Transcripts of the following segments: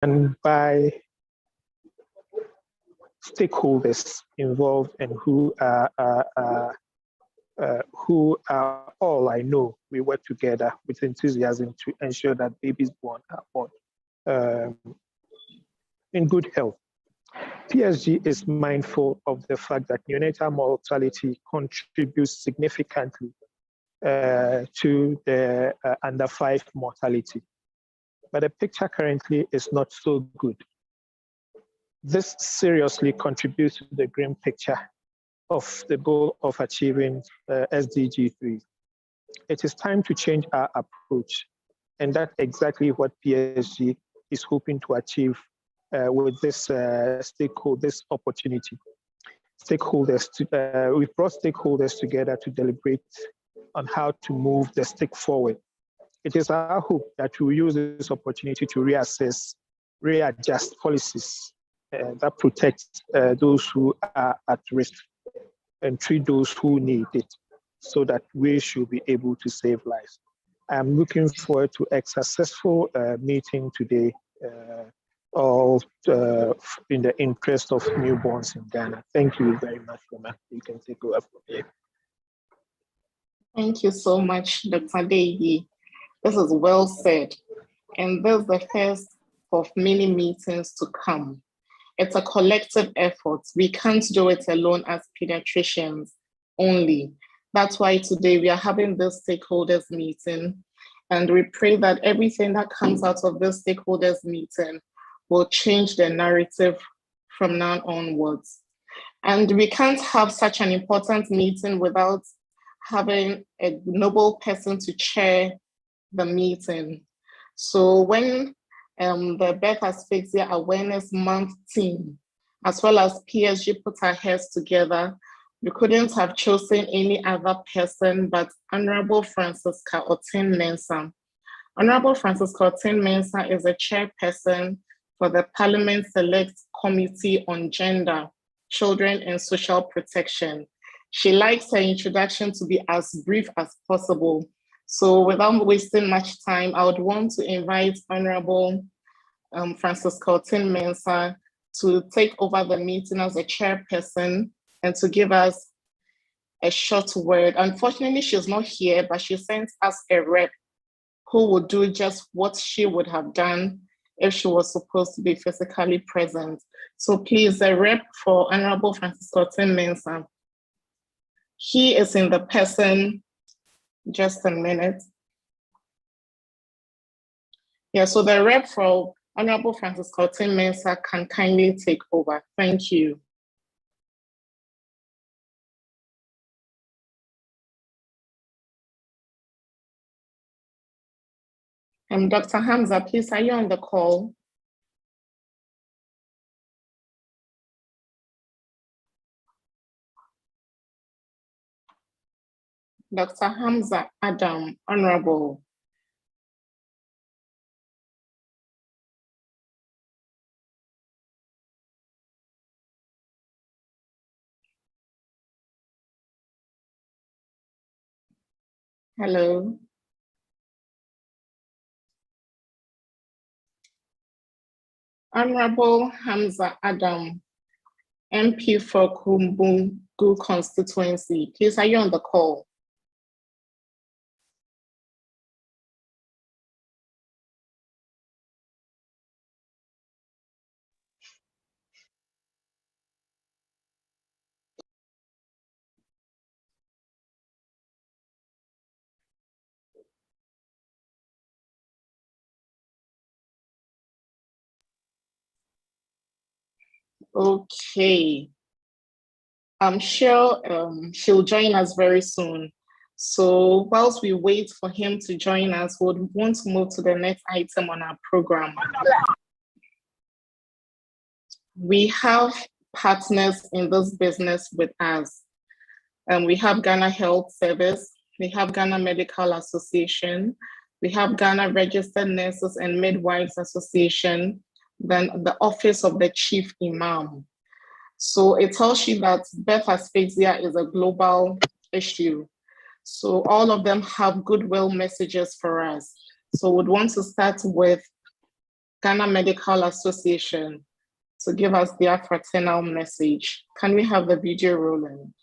and by stakeholders involved and who are all I know. We work together with enthusiasm to ensure that babies born are born in good health. PSG is mindful of the fact that neonatal mortality contributes significantly to the under 5 mortality. But the picture currently is not so good. This seriously contributes to the grim picture of the goal of achieving SDG 3. It is time to change our approach, and that's exactly what PSG is hoping to achieve with this this opportunity. We've brought stakeholders together to deliberate on how to move the stick forward. It is our hope that we will use this opportunity to reassess, readjust policies that protect those who are at risk and treat those who need it, so that we should be able to save lives. I'm looking forward to a successful meeting today, all in the interest of newborns in Ghana. Thank you very much, Roma. You can take over from here. Thank you so much, Dr. Dehi. This is well said. And this is the first of many meetings to come. It's a collective effort. We can't do it alone as pediatricians only. That's why today we are having this stakeholders meeting, and we pray that everything that comes out of this stakeholders meeting will change the narrative from now onwards. And we can't have such an important meeting without having a noble person to chair the meeting. So when the Birth Asphyxia Awareness Month team, as well as PSG, put our heads together, we couldn't have chosen any other person but Honorable Francisca Otin-Mensah. Honorable Francisca Otin-Mensah is a chairperson for the Parliament Select Committee on Gender, Children and Social Protection. She likes her introduction to be as brief as possible. So without wasting much time, I would want to invite Honorable Francisca Otin-Mensah to take over the meeting as a chairperson and to give us a short word. Unfortunately, she's not here, but she sent us a rep who would do just what she would have done if she was supposed to be physically present. So please, the rep for Honorable Francisca Otin-Mensah. He is in the person, just a minute. Yeah, so the rep for Honorable Francisca Otin-Mensah can kindly take over. Thank you. Dr. Hamza, please, are you on the call? Dr. Hamza Adam, Honorable. Hello. Honorable Hamza Adam, MP for Kumbungu constituency. Please, are you on the call? Okay. I'm sure she'll join us very soon. So whilst we wait for him to join us, we would want to move to the next item on our program. We have partners in this business with us. We have Ghana Health Service, we have Ghana Medical Association, we have Ghana Registered Nurses and Midwives Association, then the Office of the Chief Imam. So it tells you that birth asphyxia is a global issue. So all of them have goodwill messages for us. So we'd want to start with Ghana Medical Association to give us their fraternal message. Can we have the video rolling?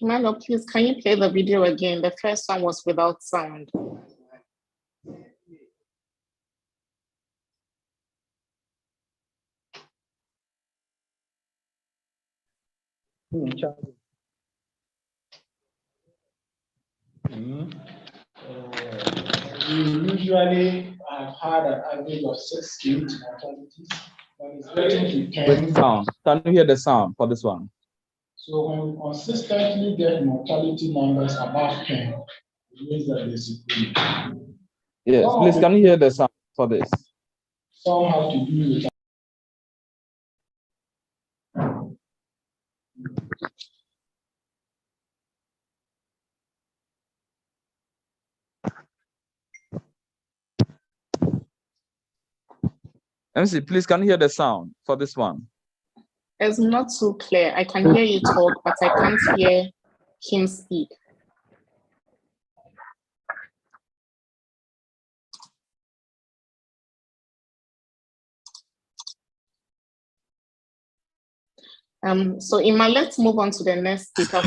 Milo, please, can you play the video again? The first one was without sound. We usually have had an average of 6 to 8 mortalities, but it's getting to 10. With sound. Can you hear the sound for this one? So when we consistently get mortality numbers above 10, it means that there's a problem. Yes, please, can you hear the sound for this? Some have to do with MC, please, can you hear the sound for this one? It's not too clear. I can hear you talk, but I can't hear him speak. So Ima, let's move on to the next speaker.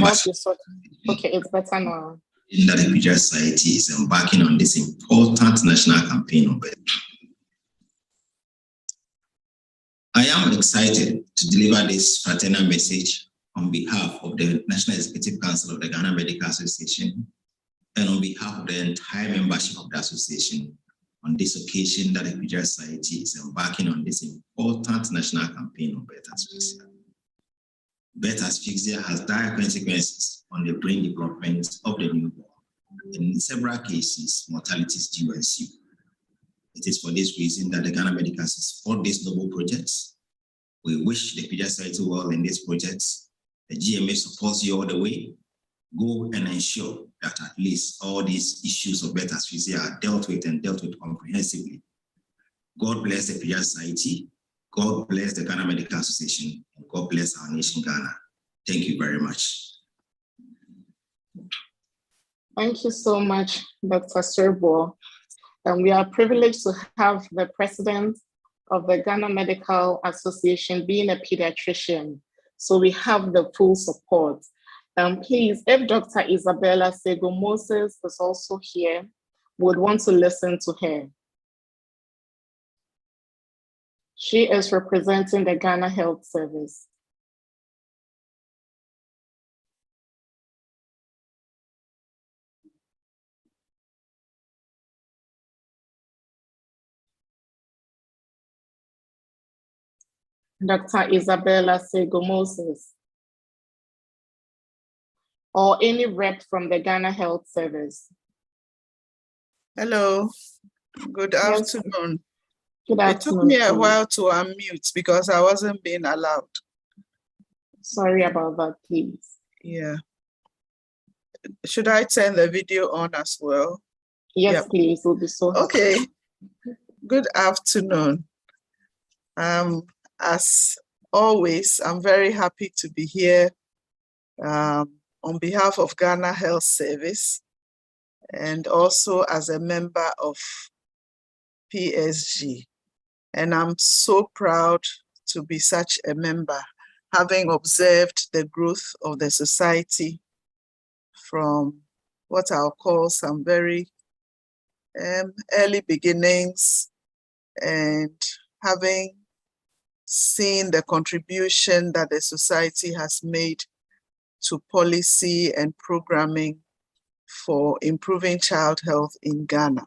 Okay, it's better now. That the Pediatric Society is embarking on this important national campaign on birth. I am excited to deliver this fraternal message on behalf of the National Executive Council of the Ghana Medical Association and on behalf of the entire membership of the association on this occasion that the Pediatric Society is embarking on this important national campaign on birth asphyxia. Birth asphyxia has dire consequences on the brain development of the newborn. In several cases, mortalities do ensue. It is for this reason that the Ghana Medical Association support this noble projects. We wish the Pediatric Society well in these projects. The GMA supports you all the way. Go and ensure that at least all these issues of birth asphyxia are dealt with and dealt with comprehensively. God bless the Pediatric Society. God bless the Ghana Medical Association, and God bless our nation, Ghana. Thank you very much. Thank you so much, Dr. Serbo. And we are privileged to have the president of the Ghana Medical Association being a pediatrician. So we have the full support. Please, if Dr. Isabella Sego-Moses is also here, would want to listen to her. She is representing the Ghana Health Service. Dr. Isabella Sego-Moses, or any rep from the Ghana Health Service. Hello, good afternoon. Good afternoon. It took me a while to unmute because I wasn't being allowed. Sorry about that, please. Yeah. Should I turn the video on as well? Yes, yep. Please, we'll be so happy. Okay, good afternoon. As always, I'm very happy to be here on behalf of Ghana Health Service and also as a member of PSG. And I'm so proud to be such a member, having observed the growth of the society from what I'll call some very early beginnings, and having seen the contribution that the society has made to policy and programming for improving child health in Ghana.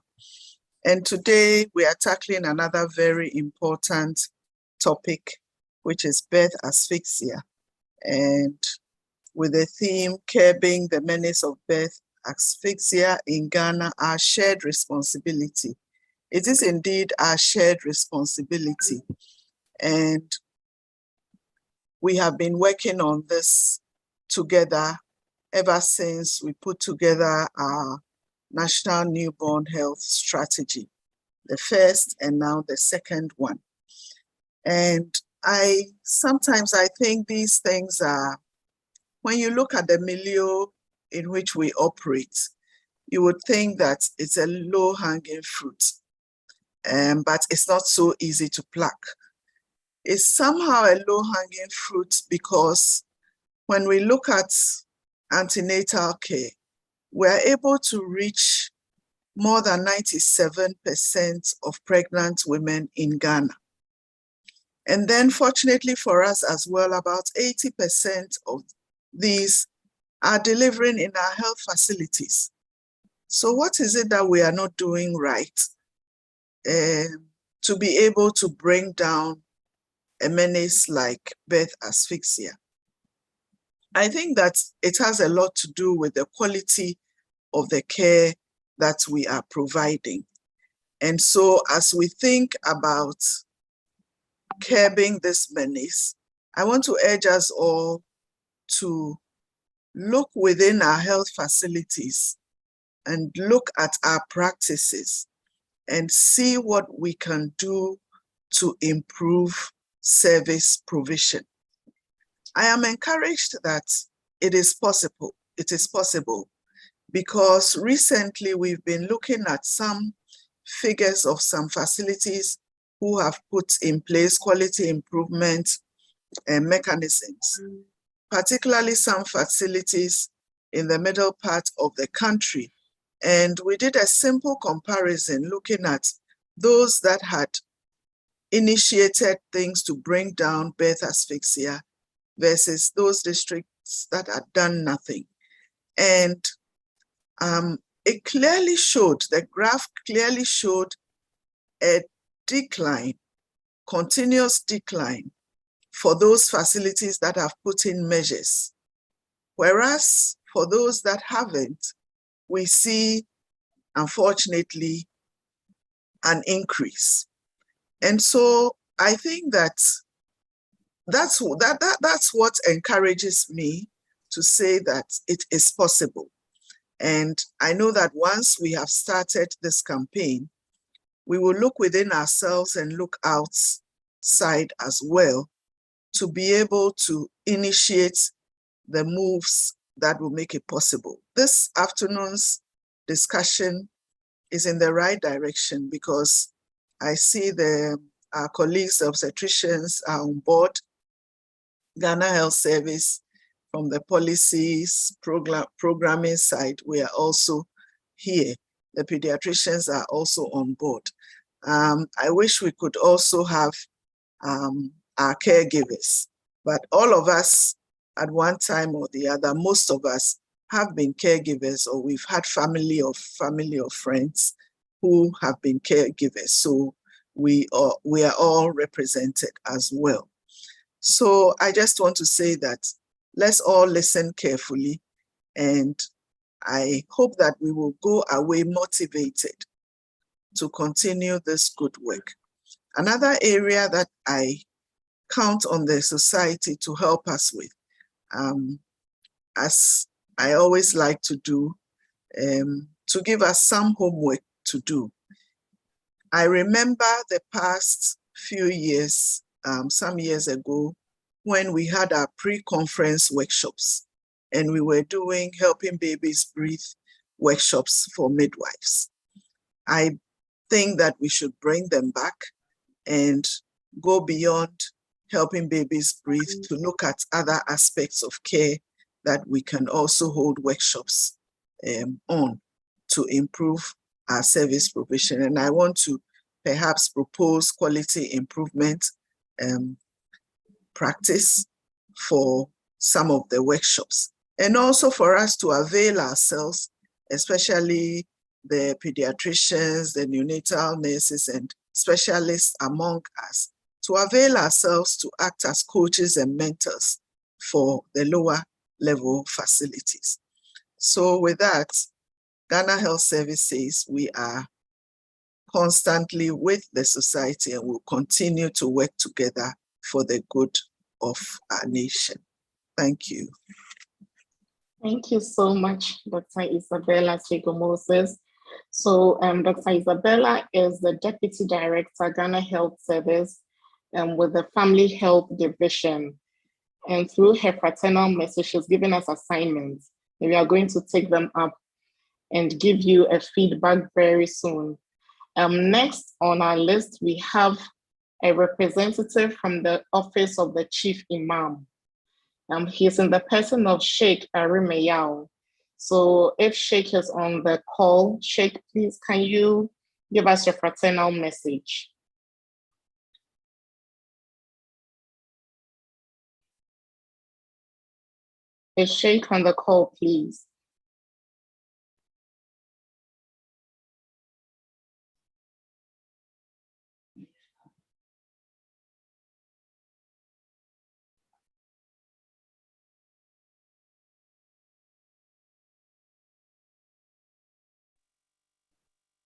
And today we are tackling another very important topic, which is birth asphyxia. And with the theme, Curbing the Menace of Birth Asphyxia in Ghana, our shared responsibility. It is indeed our shared responsibility. And we have been working on this together ever since we put together our National Newborn Health Strategy, the first and now the second one. And sometimes I think these things are, when you look at the milieu in which we operate, you would think that it's a low-hanging fruit, but it's not so easy to pluck. It's somehow a low-hanging fruit because when we look at antenatal care, we're able to reach more than 97% of pregnant women in Ghana. And then fortunately for us as well, about 80% of these are delivering in our health facilities. So what is it that we are not doing right to be able to bring down a menace like birth asphyxia? I think that it has a lot to do with the quality of the care that we are providing. And so as we think about curbing this menace, I want to urge us all to look within our health facilities and look at our practices and see what we can do to improve service provision. I am encouraged that it is possible. It is possible because recently we've been looking at some figures of some facilities who have put in place quality improvement mechanisms, particularly some facilities in the middle part of the country. And we did a simple comparison looking at those that had initiated things to bring down birth asphyxia versus those districts that had done nothing. And it clearly showed, the graph clearly showed a decline, continuous decline for those facilities that have put in measures. Whereas for those that haven't, we see, unfortunately, an increase. And so I think that that's what encourages me to say that it is possible. And I know that once we have started this campaign, we will look within ourselves and look outside as well to be able to initiate the moves that will make it possible. This afternoon's discussion is in the right direction because I see our colleagues, the obstetricians are on board. Ghana Health Service, from the policies, programming side, we are also here. The pediatricians are also on board. I wish we could also have our caregivers, but all of us at one time or the other, most of us have been caregivers, or we've had family or friends who have been caregivers. So we are all represented as well. So I just want to say that let's all listen carefully, and I hope that we will go away motivated to continue this good work. Another area that I count on the society to help us with, as I always like to do, to give us some homework to do. I remember the past few years, some years ago, when we had our pre-conference workshops and we were doing Helping Babies Breathe workshops for midwives. I think that we should bring them back and go beyond helping babies breathe to look at other aspects of care that we can also hold workshops on to improve our service provision. And I want to perhaps propose quality improvement practice for some of the workshops, and also for us to avail ourselves, especially the pediatricians, the neonatal nurses, and specialists among us, to avail ourselves to act as coaches and mentors for the lower level facilities. So with that, Ghana Health Service says we are constantly with the society and will continue to work together for the good of our nation. Thank you. Thank you so much, Dr. Isabella Chigo-Moses. So Dr. Isabella is the Deputy Director, Ghana Health Service, with the Family Health Division. And through her fraternal message, she's given us assignments. And we are going to take them up and give you a feedback very soon. Next on our list, we have a representative from the Office of the Chief Imam. He's in the person of Sheikh Arimeyao. So if Sheikh is on the call, Sheikh, please, can you give us your fraternal message? Is Sheikh on the call, please?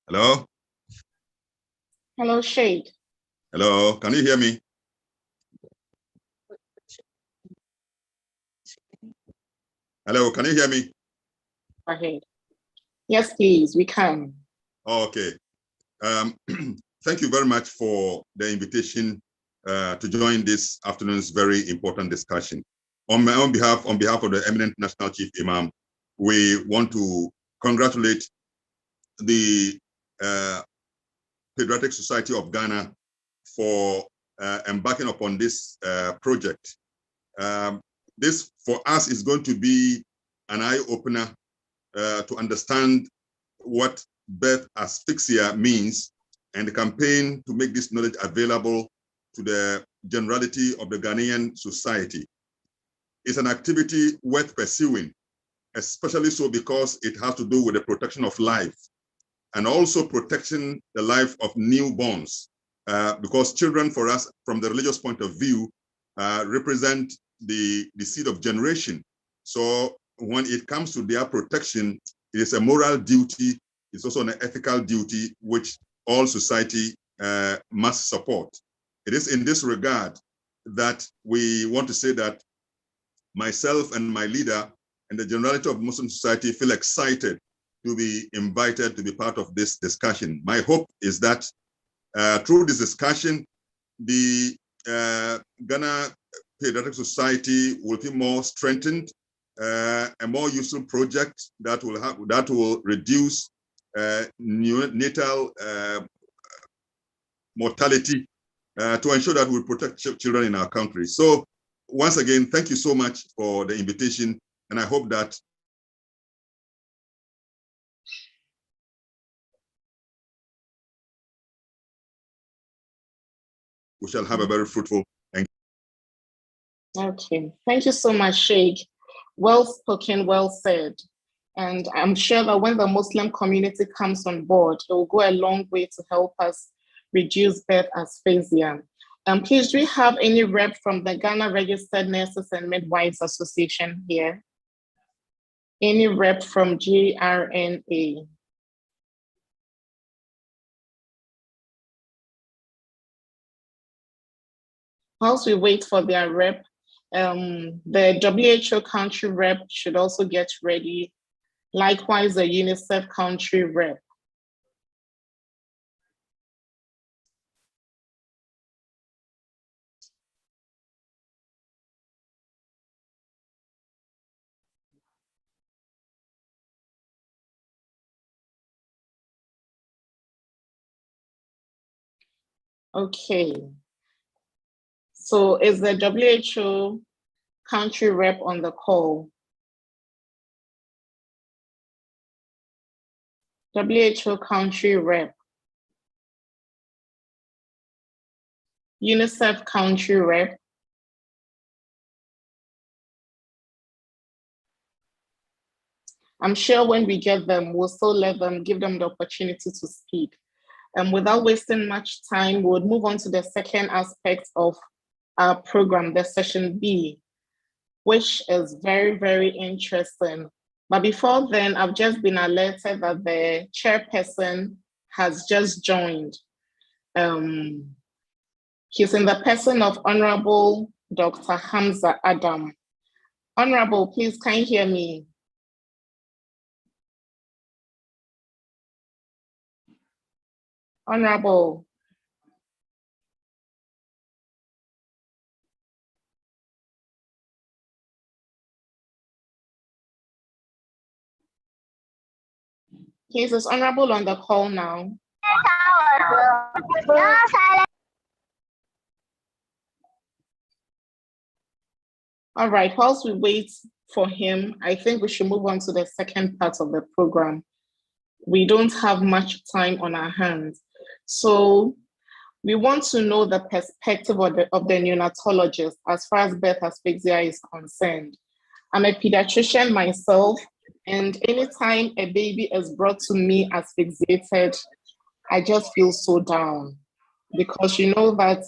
Hello? Hello, Sheikh. Hello, can you hear me? Hello, can you hear me? Go ahead. Yes, please, we can. Okay. Thank you very much for the invitation to join this afternoon's very important discussion. On my own behalf, on behalf of the eminent National Chief Imam, we want to congratulate the Pediatric Society of Ghana for embarking upon this project. This, for us, is going to be an eye-opener to understand what birth asphyxia means, and the campaign to make this knowledge available to the generality of the Ghanaian society. It's an activity worth pursuing, especially so because it has to do with the protection of life and also protecting the life of newborns, because children for us, from the religious point of view, represent the seed of generation. So when it comes to their protection, it is a moral duty. It's also an ethical duty which all society must support. It is in this regard that we want to say that myself and my leader and the generality of Muslim society feel excited to be invited to be part of this discussion. My hope is that through this discussion, the Ghana Pediatric Society will be more strengthened, a more useful project that will reduce neonatal mortality to ensure that we protect children in our country. So once again, thank you so much for the invitation, and I hope that we shall have a very fruitful. Okay, thank you so much, Sheikh. Well spoken, well said. And I'm sure that when the Muslim community comes on board, it will go a long way to help us reduce birth asphyxia. Please, do we have any rep from the Ghana Registered Nurses and Midwives Association here? Any rep from GRNA? Whilst we wait for their rep, the WHO country rep should also get ready. Likewise, the UNICEF country rep. Okay. So is the WHO country rep on the call? WHO country rep. UNICEF country rep. I'm sure when we get them, we'll still give them the opportunity to speak. And without wasting much time, we would move on to the second aspect of our program, the session B, which is very, very interesting. But before then, I've just been alerted that the chairperson has just joined. He's in the person of Honorable Dr. Hamza Adam. Honorable, please, can you hear me? Honorable. Yes, is Honorable on the call now? All right, whilst we wait for him, I think we should move on to the second part of the program. We don't have much time on our hands. So we want to know the perspective of the neonatologist as far as birth asphyxia is concerned. I'm a pediatrician myself, and anytime a baby is brought to me asphyxiated, I just feel so down, because you know that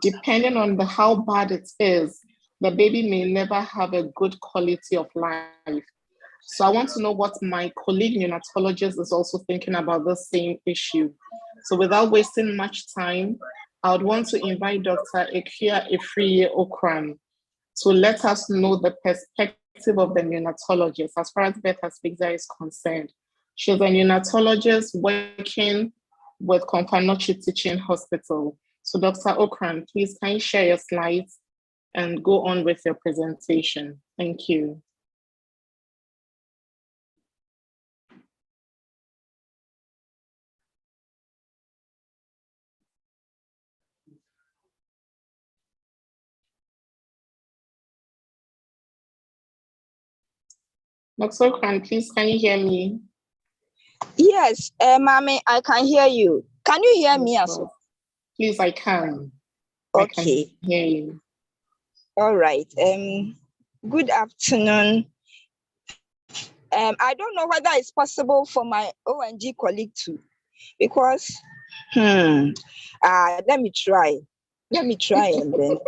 depending on how bad it is, the baby may never have a good quality of life. So I want to know what my colleague neonatologist is also thinking about the same issue. So without wasting much time, I would want to invite Dr. Ekia Okran to let us know the perspective of the neonatologist as far as birth asphyxia is concerned. She's a neonatologist working with Confanochi Teaching Hospital. So Dr. Okran, please can you share your slides and go on with your presentation? Thank you. Dr. Okran, please can you hear me? Yes, Mommy, I can hear you. Can you hear me as well? Please, I can. Okay. I can hear you. All right. Good afternoon. I don't know whether it's possible for my ONG colleague to, because let me try. Let me try and then.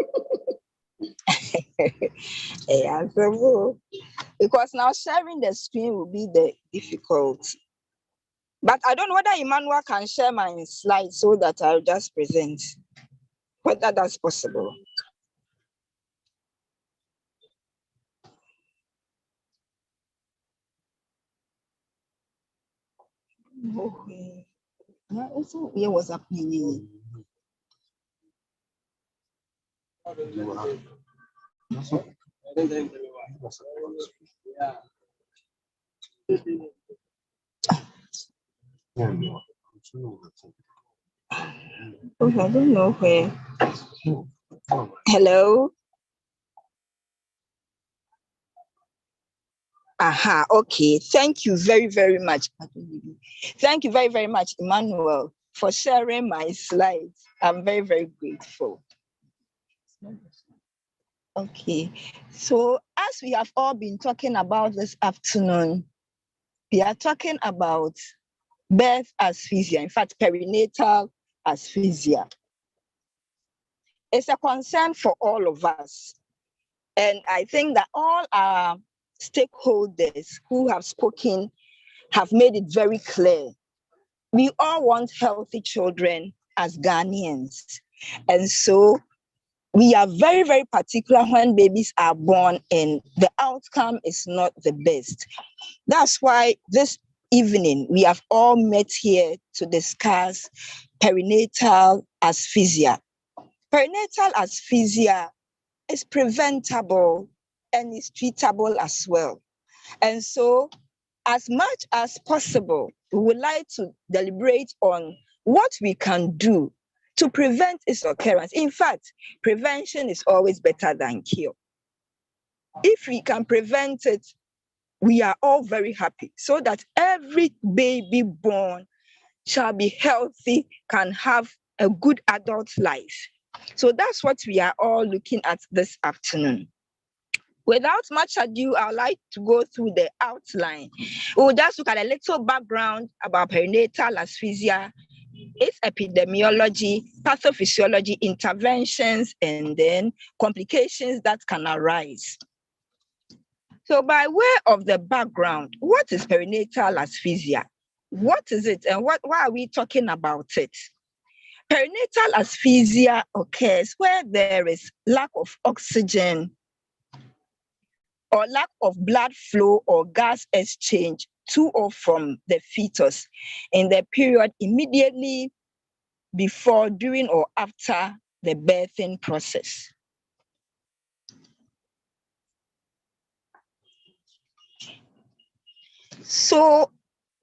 Yeah, so, because now sharing the screen will be the difficult. But I don't know whether Emmanuel can share my slides so that I'll just present, whether that's possible. Okay. Yeah, also, yeah, what's happening? Okay, I don't know where. Hello? Aha, okay. Thank you very, very much. Thank you very, very much, Emmanuel, for sharing my slides. I'm very, very grateful. Okay, so as we have all been talking about this afternoon, we are talking about birth asphyxia, in fact, perinatal asphyxia. It's a concern for all of us. And I think that all our stakeholders who have spoken have made it very clear. We all want healthy children as Ghanaians. And so we are very, very particular when babies are born and the outcome is not the best. That's why this evening we have all met here to discuss perinatal asphyxia. Perinatal asphyxia is preventable and is treatable as well. And so, as much as possible, we would like to deliberate on what we can do to prevent its occurrence. In fact, prevention is always better than cure. If we can prevent it, we are all very happy, so that every baby born shall be healthy, can have a good adult life. So that's what we are all looking at this afternoon. Without much ado, I'd like to go through the outline. We'll just look at a little background about perinatal asphyxia, its epidemiology, pathophysiology, interventions, and then complications that can arise. So by way of the background, what is perinatal asphyxia? What is it and why are we talking about it? Perinatal asphyxia occurs where there is lack of oxygen or lack of blood flow or gas exchange to or from the fetus in the period immediately before, during, or after the birthing process. So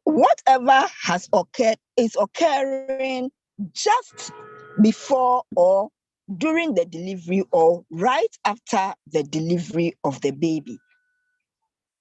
whatever has occurred is occurring just before or during the delivery or right after the delivery of the baby.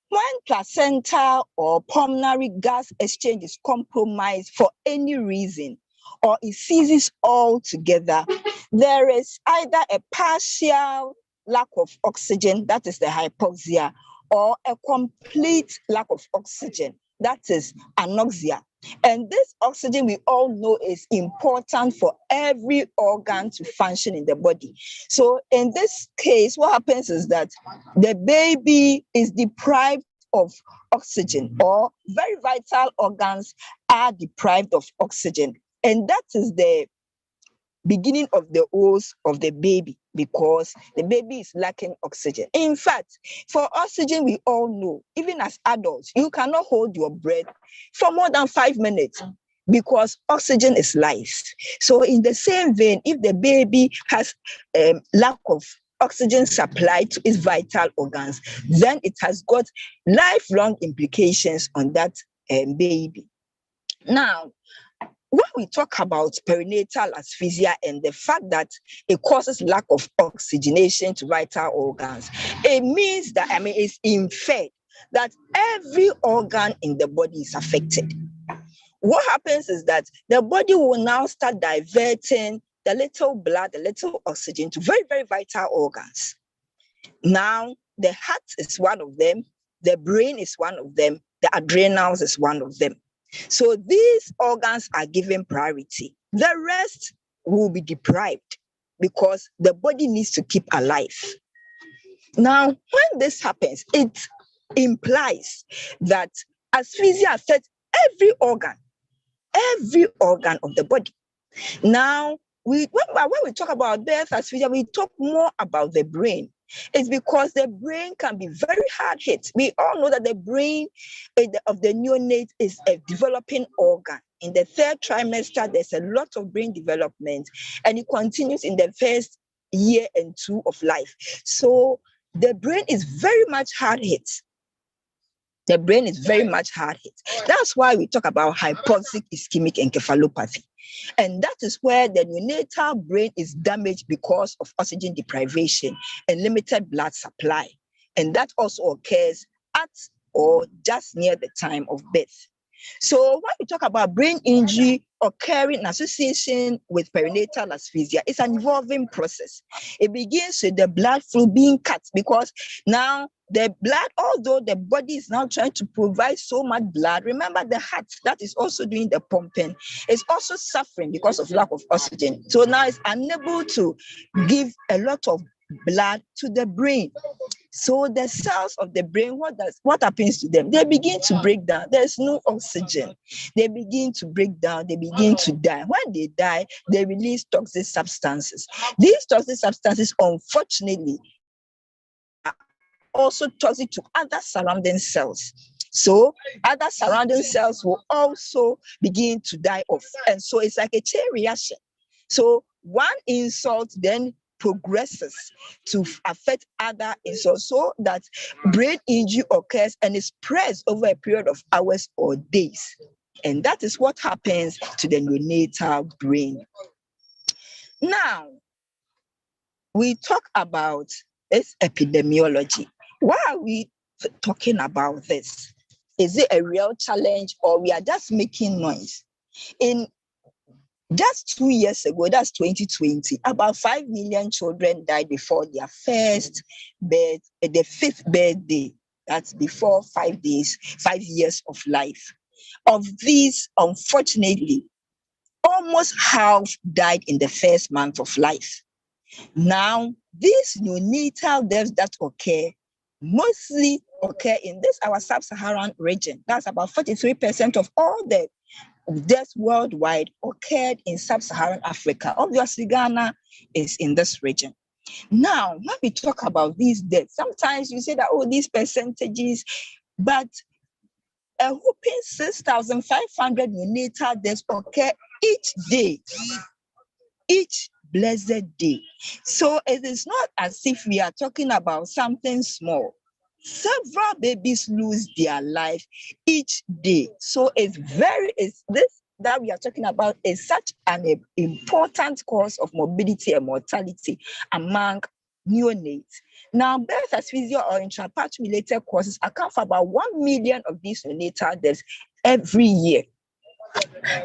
When placental or pulmonary gas exchange is compromised for any reason, or it ceases altogether, there is either a partial lack of oxygen, that is the hypoxia, or a complete lack of oxygen, that is anoxia. And this oxygen, we all know, is important for every organ to function in the body. So in this case, what happens is that the baby is deprived of oxygen, or very vital organs are deprived of oxygen. And that is the beginning of the woes of the baby, because the baby is lacking oxygen. In fact, for oxygen, we all know, even as adults, you cannot hold your breath for more than 5 minutes because oxygen is life. So in the same vein, if the baby has lack of oxygen supply to its vital organs, then it has got lifelong implications on that baby. Now, when we talk about perinatal asphyxia and the fact that it causes lack of oxygenation to vital organs, it means that, it's inferred that every organ in the body is affected. What happens is that the body will now start diverting the little blood, the little oxygen to very, very vital organs. Now, the heart is one of them, the brain is one of them, the adrenals is one of them. So these organs are given priority. The rest will be deprived because the body needs to keep alive. Now, when this happens, it implies that asphyxia affects every organ of the body. Now, when we talk about birth asphyxia, we talk more about the brain. It's because the brain can be very hard hit. We all know that the brain of the neonate is a developing organ. In the 3rd trimester, there's a lot of brain development, and it continues in the first year and 2 of life. So the brain is very much hard hit. The brain is very much hard hit. That's why we talk about hypoxic ischemic encephalopathy. And that is where the neonatal brain is damaged because of oxygen deprivation and limited blood supply. And that also occurs at or just near the time of birth. So when we talk about brain injury occurring in association with perinatal asphyxia, it's an evolving process. It begins with the blood flow being cut, because now the blood, although the body is now trying to provide so much blood, remember the heart that is also doing the pumping is also suffering because of lack of oxygen. So now it's unable to give a lot of blood to the brain. So the cells of the brain, what happens to them? They begin to break down. There's no oxygen. They begin to break down. They begin to die. When they die, they release toxic substances. These toxic substances, unfortunately, are also toxic to other surrounding cells. So other surrounding cells will also begin to die off. And so it's like a chain reaction. So one insult then progresses to affect other insults, so that brain injury occurs and it spreads over a period of hours or days. And that is what happens to the neonatal brain. Now, we talk about this epidemiology. Why are we talking about this? Is it a real challenge or we are just making noise? In just 2 years ago, that's 2020, about 5 million children died before their first birth, the fifth birthday. That's before 5 years of life. Of these, unfortunately, almost half died in the first month of life. Now, these neonatal deaths that occur mostly occur in this our sub-Saharan region. That's about 43% of all the deaths worldwide occurred in sub-Saharan Africa. Obviously, Ghana is in this region. Now, when we talk about these deaths, sometimes you say that, oh, these percentages, but a whopping 6,500 neonatal deaths occur each day, each blessed day. So it is not as if we are talking about something small. Several babies lose their life each day. So it's this that we are talking about is such an important cause of morbidity and mortality among neonates. Now, birth asphyxia or intrapartum related causes account for about 1 million of these neonatal deaths every year.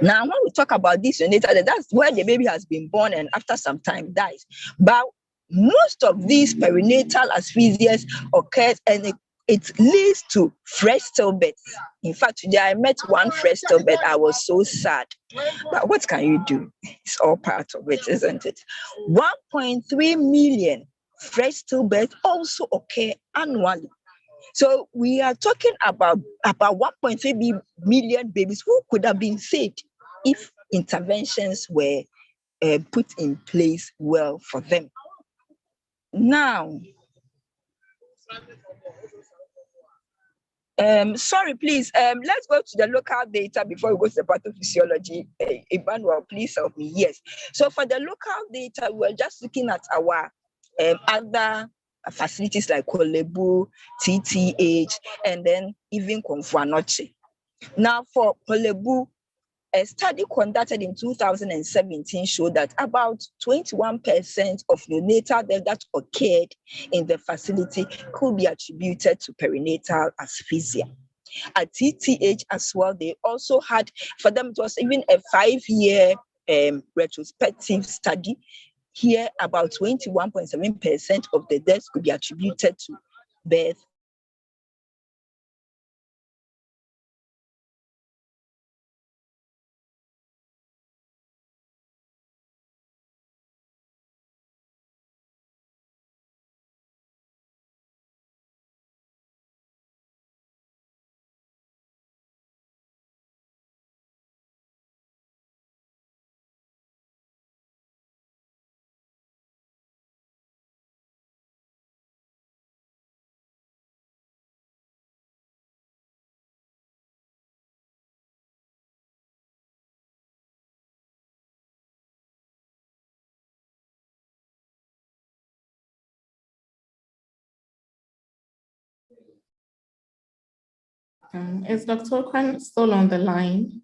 Now, when we talk about this neonatal death, that's where the baby has been born and after some time dies. But most of these perinatal asphyxias occurs and it leads to fresh stillbirth. In fact, today I met one fresh stillbirth. I was so sad. But what can you do? It's all part of it, isn't it? 1.3 million fresh stillbirths also occur annually. So we are talking about 1.3 million babies who could have been saved if interventions were put in place well for them. Now, sorry, please, let's go to the local data before we go to the pathophysiology. Emmanuel, please help me. Yes. So for the local data, we're just looking at our other facilities like Kolebu, TTH, and then even Konfuanoche. Now for Kolebu, a study conducted in 2017 showed that about 21% of neonatal deaths that occurred in the facility could be attributed to perinatal asphyxia. At TTH as well, they also had, for them, it was even a 5-year retrospective study. Here, about 21.7% of the deaths could be attributed to birth. Is Dr. Okwan still on the line?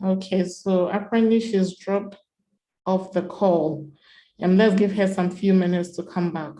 Okay, so apparently she's dropped off the call. And let's give her some few minutes to come back.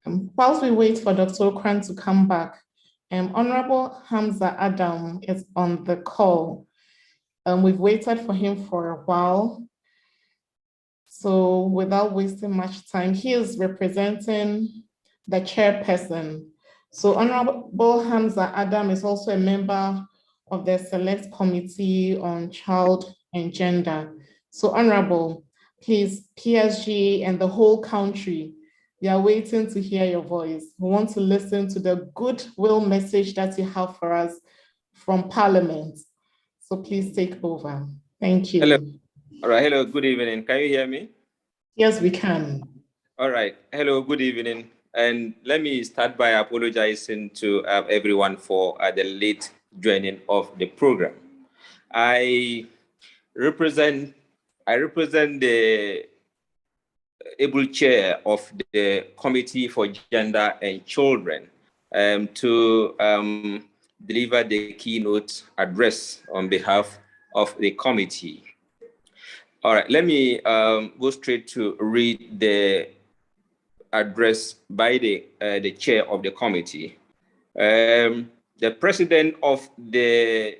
Whilst we wait for Dr. Okran to come back, Honorable Hamza Adam is on the call. We've waited for him for a while. So without wasting much time, he is representing the chairperson. So Honorable Hamza Adam is also a member of the Select Committee on Child and Gender. So Honorable, please, PSG and the whole country, we are waiting to hear your voice. We want to listen to the goodwill message that you have for us from Parliament. So please take over. Thank you. Hello. All right. Hello. Good evening. Can you hear me? Yes, we can. All right. Hello. Good evening. And let me start by apologizing to everyone for the late joining of the program. I represent the able chair of the Committee for Gender and Children to deliver the keynote address on behalf of the committee. All right, let me go straight to read the address by the chair of the committee. The president of the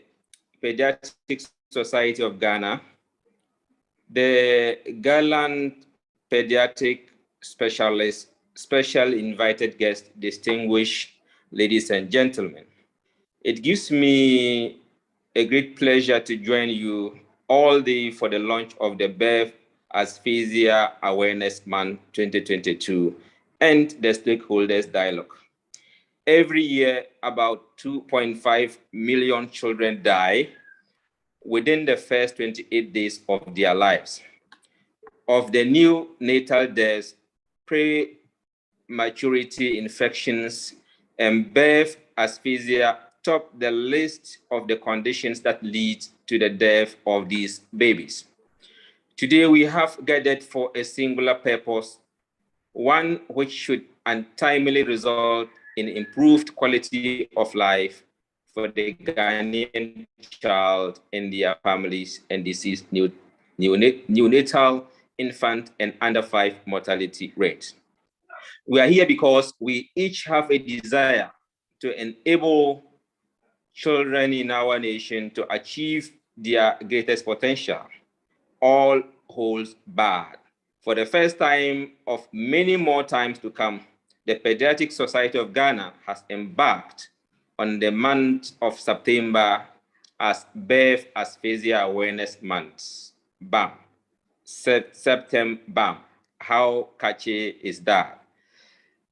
Pediatric Society of Ghana, the gallant pediatric specialist, special invited guests, distinguished ladies and gentlemen. It gives me a great pleasure to join you all day for the launch of the Birth Asphyxia Awareness Month 2022 and the Stakeholders Dialogue. Every year, about 2.5 million children die within the first 28 days of their lives. Of the neonatal deaths, prematurity infections, and birth asphyxia top the list of the conditions that lead to the death of these babies. Today, we have gathered for a singular purpose, one which should untimely result in improved quality of life for the Ghanaian child and their families and deceased neonatal, infant, and under 5 mortality rate. We are here because we each have a desire to enable children in our nation to achieve their greatest potential. All holds barred. For the first time of many more times to come, the Pediatric Society of Ghana has embarked on the month of September as Birth Asphyxia Awareness Month, BAAM. September BAAM. How catchy is that?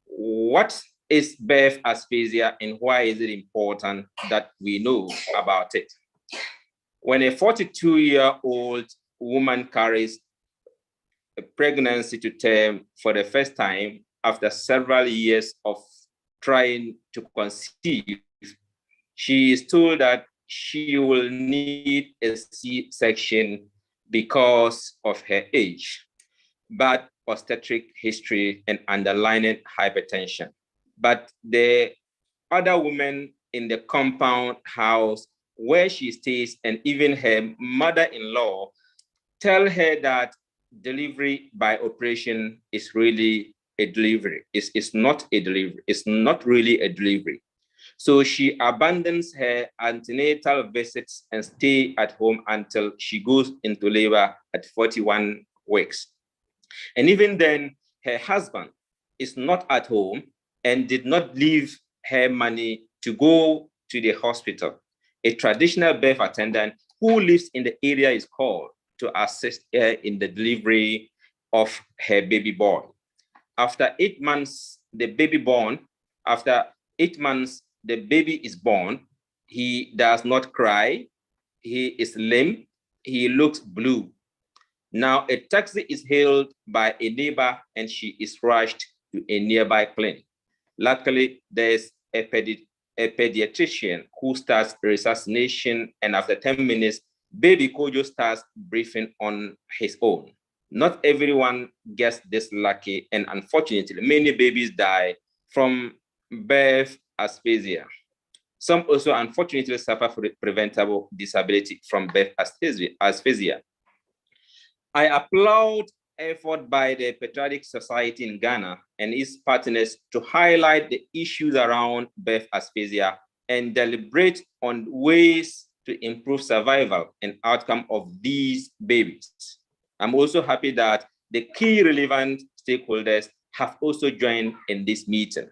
What is birth asphyxia and why is it important that we know about it? When a 42-year-old woman carries a pregnancy to term for the first time after several years of trying to conceive, she is told that she will need a C-section because of her age, bad obstetric history, and underlying hypertension. But the other women in the compound house where she stays and even her mother-in-law tell her that delivery by operation is really a delivery. It's not a delivery. It's not really a delivery. So she abandons her antenatal visits and stay at home until she goes into labor at 41 weeks. And even then, her husband is not at home and did not leave her money to go to the hospital. A traditional birth attendant who lives in the area is called to assist her in the delivery of her baby boy. After 8 months, the baby is born. He does not cry. He is limp. He looks blue. Now, a taxi is hailed by a neighbor and she is rushed to a nearby clinic. Luckily, there's a pediatrician who starts resuscitation, and after 10 minutes, baby Kojo starts breathing on his own. Not everyone gets this lucky, and unfortunately, many babies die from birth asphyxia. Some also unfortunately suffer from preventable disability from birth asphyxia. I applaud effort by the Pediatric Society in Ghana and its partners to highlight the issues around birth asphyxia and deliberate on ways to improve survival and outcome of these babies. I'm also happy that the key relevant stakeholders have also joined in this meeting.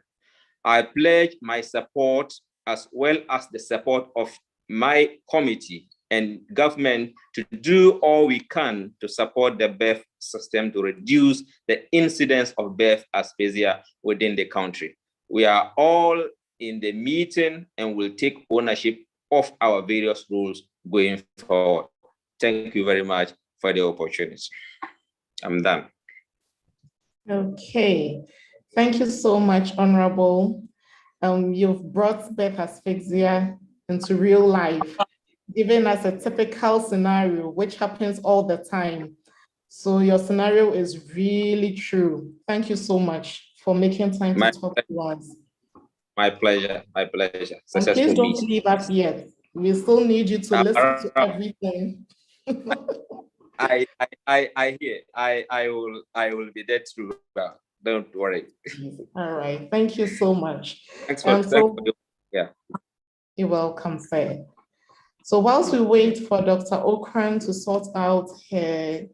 I pledge my support as well as the support of my committee and government to do all we can to support the birth system to reduce the incidence of birth asphyxia within the country. We are all in the meeting and will take ownership of our various roles going forward. Thank you very much for the opportunity. I'm done. Okay, thank you so much, Honorable. You've brought birth asphyxia into real life, giving us a typical scenario, which happens all the time. So your scenario is really true. Thank you so much for making time to talk to us. My pleasure, my pleasure. And please don't leave us yet. We still need you to listen to everything. I hear. I will be there too. Don't worry. All right. Thank you so much. Thanks for yeah. You're welcome, sir. So whilst we wait for Dr. Okran to sort out her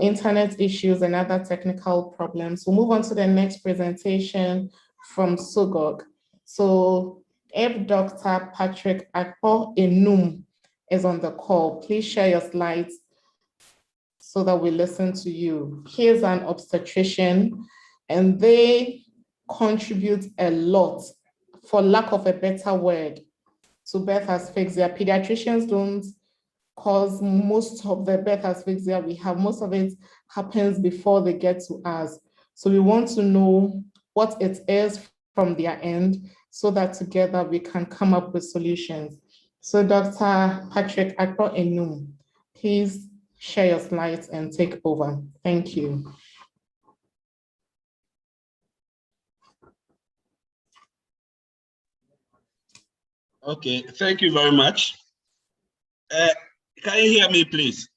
internet issues and other technical problems, we'll move on to the next presentation from Sugog. So if Dr. Patrick Akpo Enum is on the call, please share your slides so that we listen to you. Here's an obstetrician, and they contribute a lot, for lack of a better word, to birth asphyxia. Pediatricians don't cause most of the birth asphyxia we have. Most of it happens before they get to us. So we want to know what it is from their end so that together we can come up with solutions. So Dr. Patrick Akpo Enum, please share your slides and take over. Thank you. Okay, thank you very much. Can you hear me, please?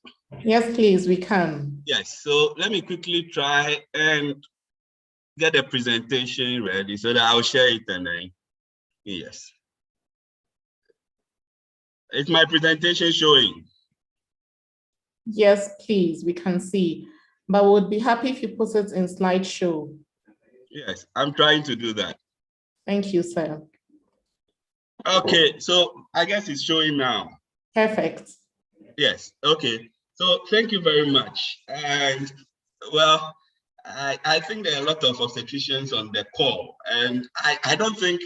Yes, please, we can. Yes, so let me quickly try and get the presentation ready so that I'll share it and then, yes. Is my presentation showing? Yes, please, we can see. But we would be happy if you put it in slideshow. Yes, I'm trying to do that. Thank you, sir. Okay, so I guess it's showing now. Perfect. Yes, okay. So thank you very much. And well, I think there are a lot of obstetricians on the call, and I don't think,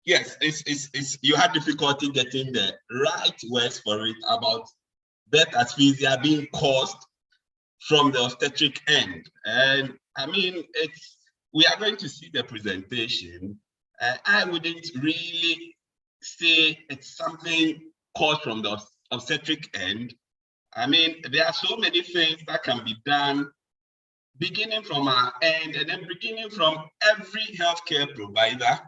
yes, it's you had difficulty getting the right words for it about birth asphyxia being caused from the obstetric end. And I mean, we are going to see the presentation. I wouldn't really say it's something caused from the obstetric end. I mean, there are so many things that can be done beginning from our end and then beginning from every healthcare provider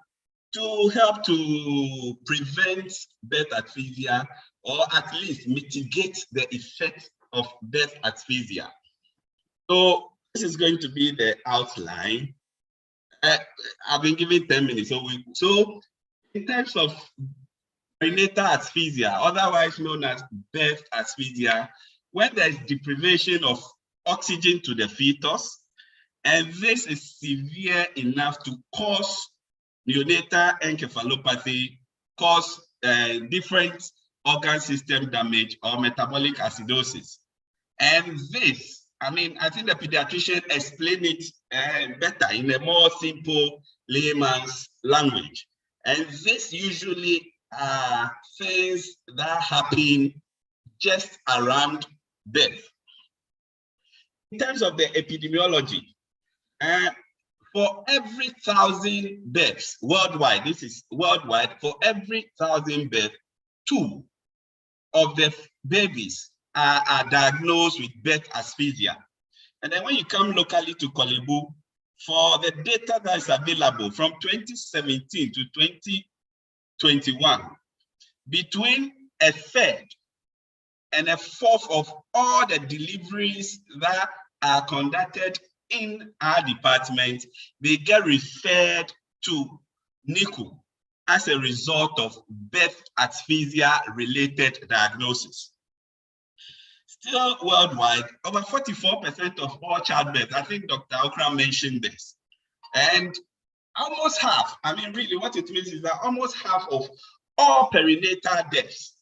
to help to prevent birth asphyxia or at least mitigate the effects of birth asphyxia. So this is going to be the outline. I've been given 10 minutes. So in terms of perinatal asphyxia, otherwise known as birth asphyxia, when there is deprivation of oxygen to the fetus, and this is severe enough to cause neonatal encephalopathy, cause different organ system damage or metabolic acidosis. And this, I mean, I think the pediatrician explained it better in a more simple layman's language. And this usually are things that happen just around birth. In terms of the epidemiology, for every 1,000 births worldwide, this is worldwide, for every 1,000 births, 2 of the babies are diagnosed with birth asphyxia. And then when you come locally to Kolebu, for the data that is available from 2017 to 2021, between a third and a fourth of all the deliveries that are conducted in our department, they get referred to NICU as a result of birth asphyxia related diagnosis. Still worldwide, over 44% of all childbirth, I think Dr. Okra mentioned this, and almost half, I mean, really what it means is that almost half of all perinatal deaths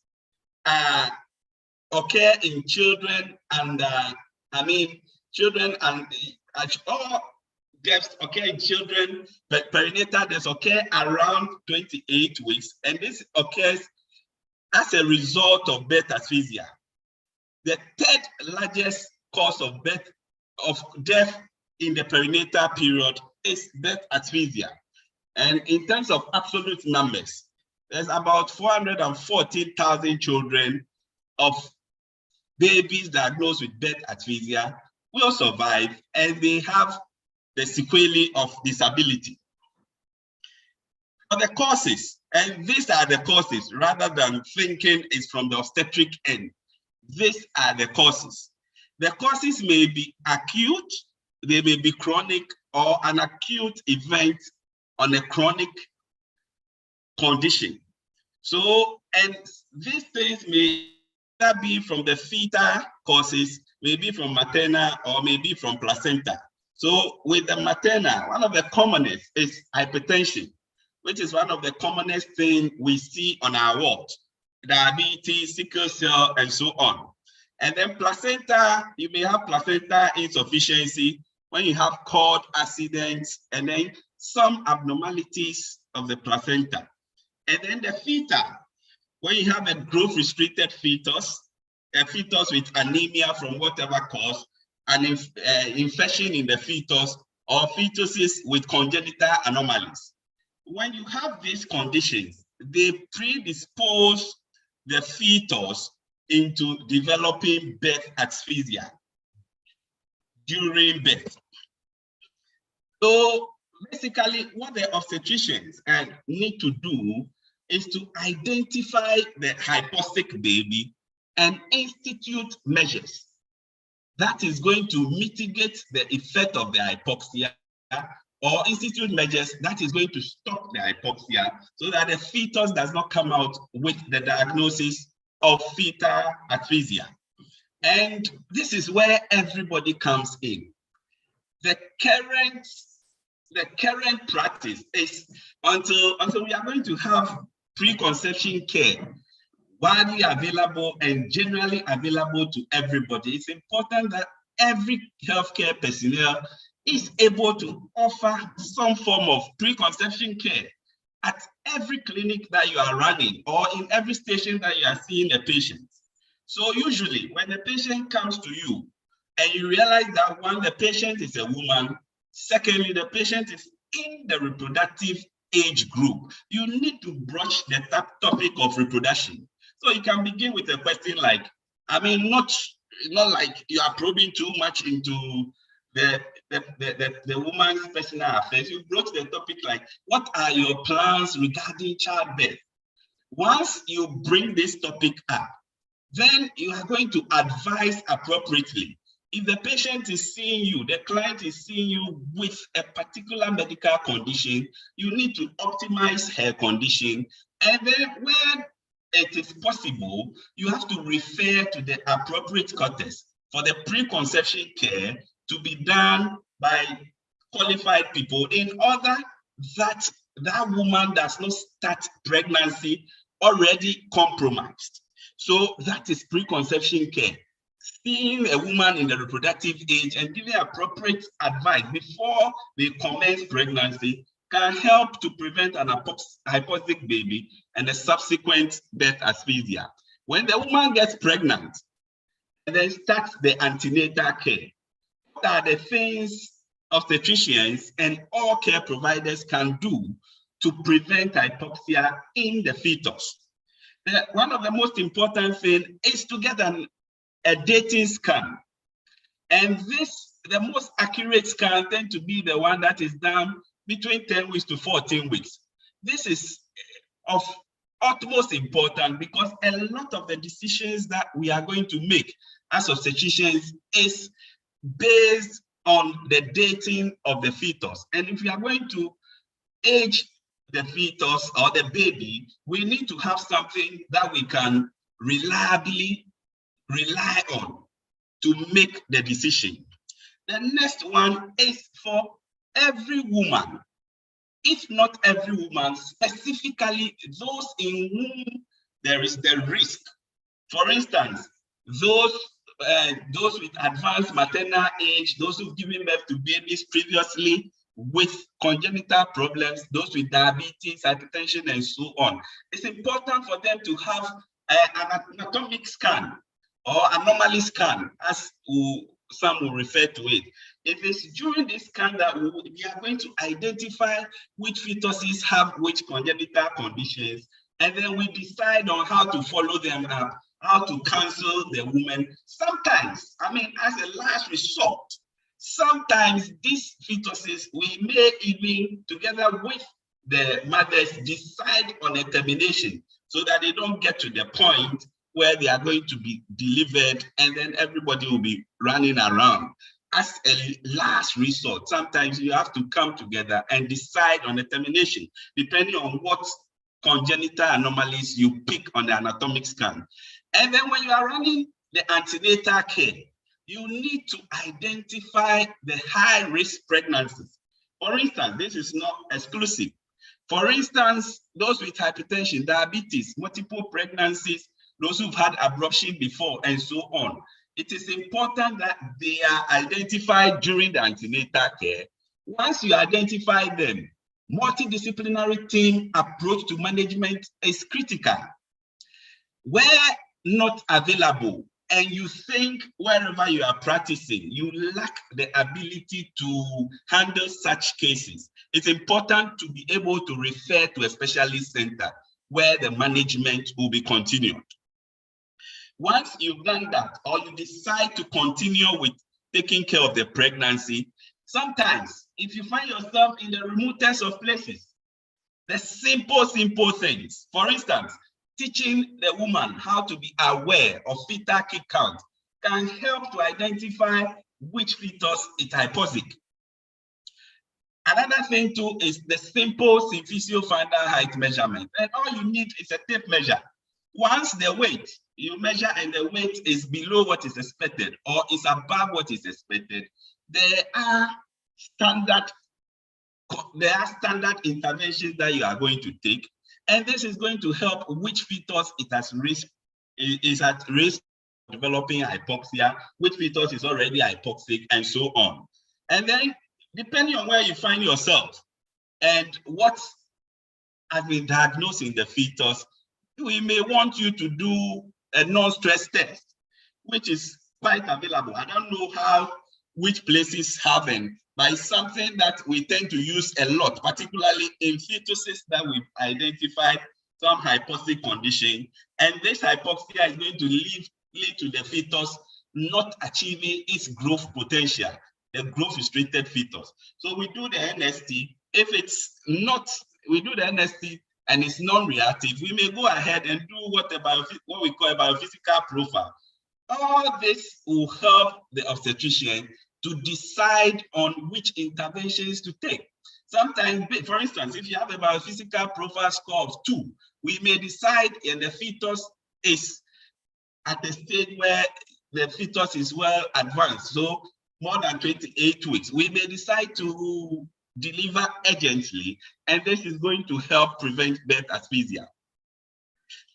occur in children and, children and all deaths occur in children, but perinatal deaths occur around 28 weeks, and this occurs as a result of birth asphyxia. The third largest cause of death in the perinatal period is birth asphyxia. And in terms of absolute numbers, there's about 414,000 children of babies diagnosed with birth asphyxia will survive, and they have the sequelae of disability. For the causes, and these are the causes, rather than thinking it's from the obstetric end, these are the causes. The causes may be acute, they may be chronic, or an acute event on a chronic condition. So, and these things may either be from the fetal causes, maybe from maternal, or maybe from placenta. So with the maternal, one of the commonest is hypertension, which is one of the commonest things we see on our ward, diabetes, sickle cell, and so on. And then placenta, you may have placenta insufficiency when you have cord accidents, and then some abnormalities of the placenta. And then the fetal, when you have a growth-restricted fetus, a fetus with anemia from whatever cause, an infection in the fetus, or fetuses with congenital anomalies. When you have these conditions, they predispose the fetus into developing birth asphyxia during birth. So basically, what the obstetricians need to do is to identify the hypoxic baby and institute measures that is going to mitigate the effect of the hypoxia, or institute measures that is going to stop the hypoxia so that the fetus does not come out with the diagnosis of fetal asphyxia. And this is where everybody comes in. The current practice is until we are going to have preconception care widely available and generally available to everybody. It's important that every healthcare personnel is able to offer some form of preconception care at every clinic that you are running or in every station that you are seeing a patient. So usually when the patient comes to you and you realize that one, the patient is a woman, secondly, the patient is in the reproductive age group, you need to broach the topic of reproduction. So you can begin with a question like, I mean, not like you are probing too much into the woman's personal affairs. You broach the topic like, what are your plans regarding childbirth? Once you bring this topic up, then you are going to advise appropriately. If the patient is seeing you, the client is seeing you with a particular medical condition, you need to optimize her condition. And then when it is possible, you have to refer to the appropriate quarters for the preconception care to be done by qualified people in order that that woman does not start pregnancy already compromised. So that is preconception care. Seeing a woman in the reproductive age and giving appropriate advice before they commence pregnancy can help to prevent an hypoxic baby and a subsequent birth asphyxia. When the woman gets pregnant and then starts the antenatal care, what are the things obstetricians and all care providers can do to prevent hypoxia in the fetus? One of the most important things is to get a dating scan. And the most accurate scan tends to be the one that is done between 10 weeks to 14 weeks. This is of utmost importance because a lot of the decisions that we are going to make as obstetricians is based on the dating of the fetus. And if we are going to age the fetus or the baby, we need to have something that we can reliably rely on to make the decision. The next one is for every woman, if not every woman, specifically those in whom there is the risk. For instance, those with advanced maternal age, those who've given birth to babies previously with congenital problems, those with diabetes, hypertension, and so on. It's important for them to have an anatomic scan or anomaly scan, as some will refer to it. If it's during this scan that we are going to identify which fetuses have which congenital conditions, and then we decide on how to follow them up, how to counsel the woman. Sometimes, I mean, as a last resort, sometimes these fetuses, we may even, together with the mothers, decide on a termination so that they don't get to the point where they are going to be delivered and then everybody will be running around. As a last resort, sometimes you have to come together and decide on a termination, depending on what congenital anomalies you pick on the anatomic scan. And then when you are running the antenatal care, you need to identify the high-risk pregnancies. For instance, this is not exclusive. For instance, those with hypertension, diabetes, multiple pregnancies, those who've had abortion before, and so on. It is important that they are identified during the antenatal care. Once you identify them, multidisciplinary team approach to management is critical. Where not available, and you think wherever you are practicing, you lack the ability to handle such cases, it's important to be able to refer to a specialist center where the management will be continued. Once you've done that, or you decide to continue with taking care of the pregnancy, sometimes if you find yourself in the remotest of places, the simple things, for instance, teaching the woman how to be aware of fetal kick count can help to identify which fetus is hypoxic. Another thing too is the simple symphysiofundal height measurement. And all you need is a tape measure. Once the weight, you measure and the weight is below what is expected or is above what is expected, there are standard interventions that you are going to take. And this is going to help which fetus is at risk of developing hypoxia, which fetus is already hypoxic, and so on. And then, depending on where you find yourself and what has been diagnosed in the fetus, we may want you to do a non-stress test, which is quite available. I don't know which places have it, but it's something that we tend to use a lot, particularly in fetuses that we've identified some hypoxic condition. And this hypoxia is going to lead to the fetus not achieving its growth potential, the growth restricted fetus. So we do the NST. If it's not, we do the NST and it's non-reactive, we may go ahead and do what we call a biophysical profile. All this will help the obstetrician to decide on which interventions to take. Sometimes, for instance, if you have a biophysical profile score of 2, we may decide and the fetus is at a stage where the fetus is well advanced, so more than 28 weeks. We may decide to deliver urgently, and this is going to help prevent birth asphyxia.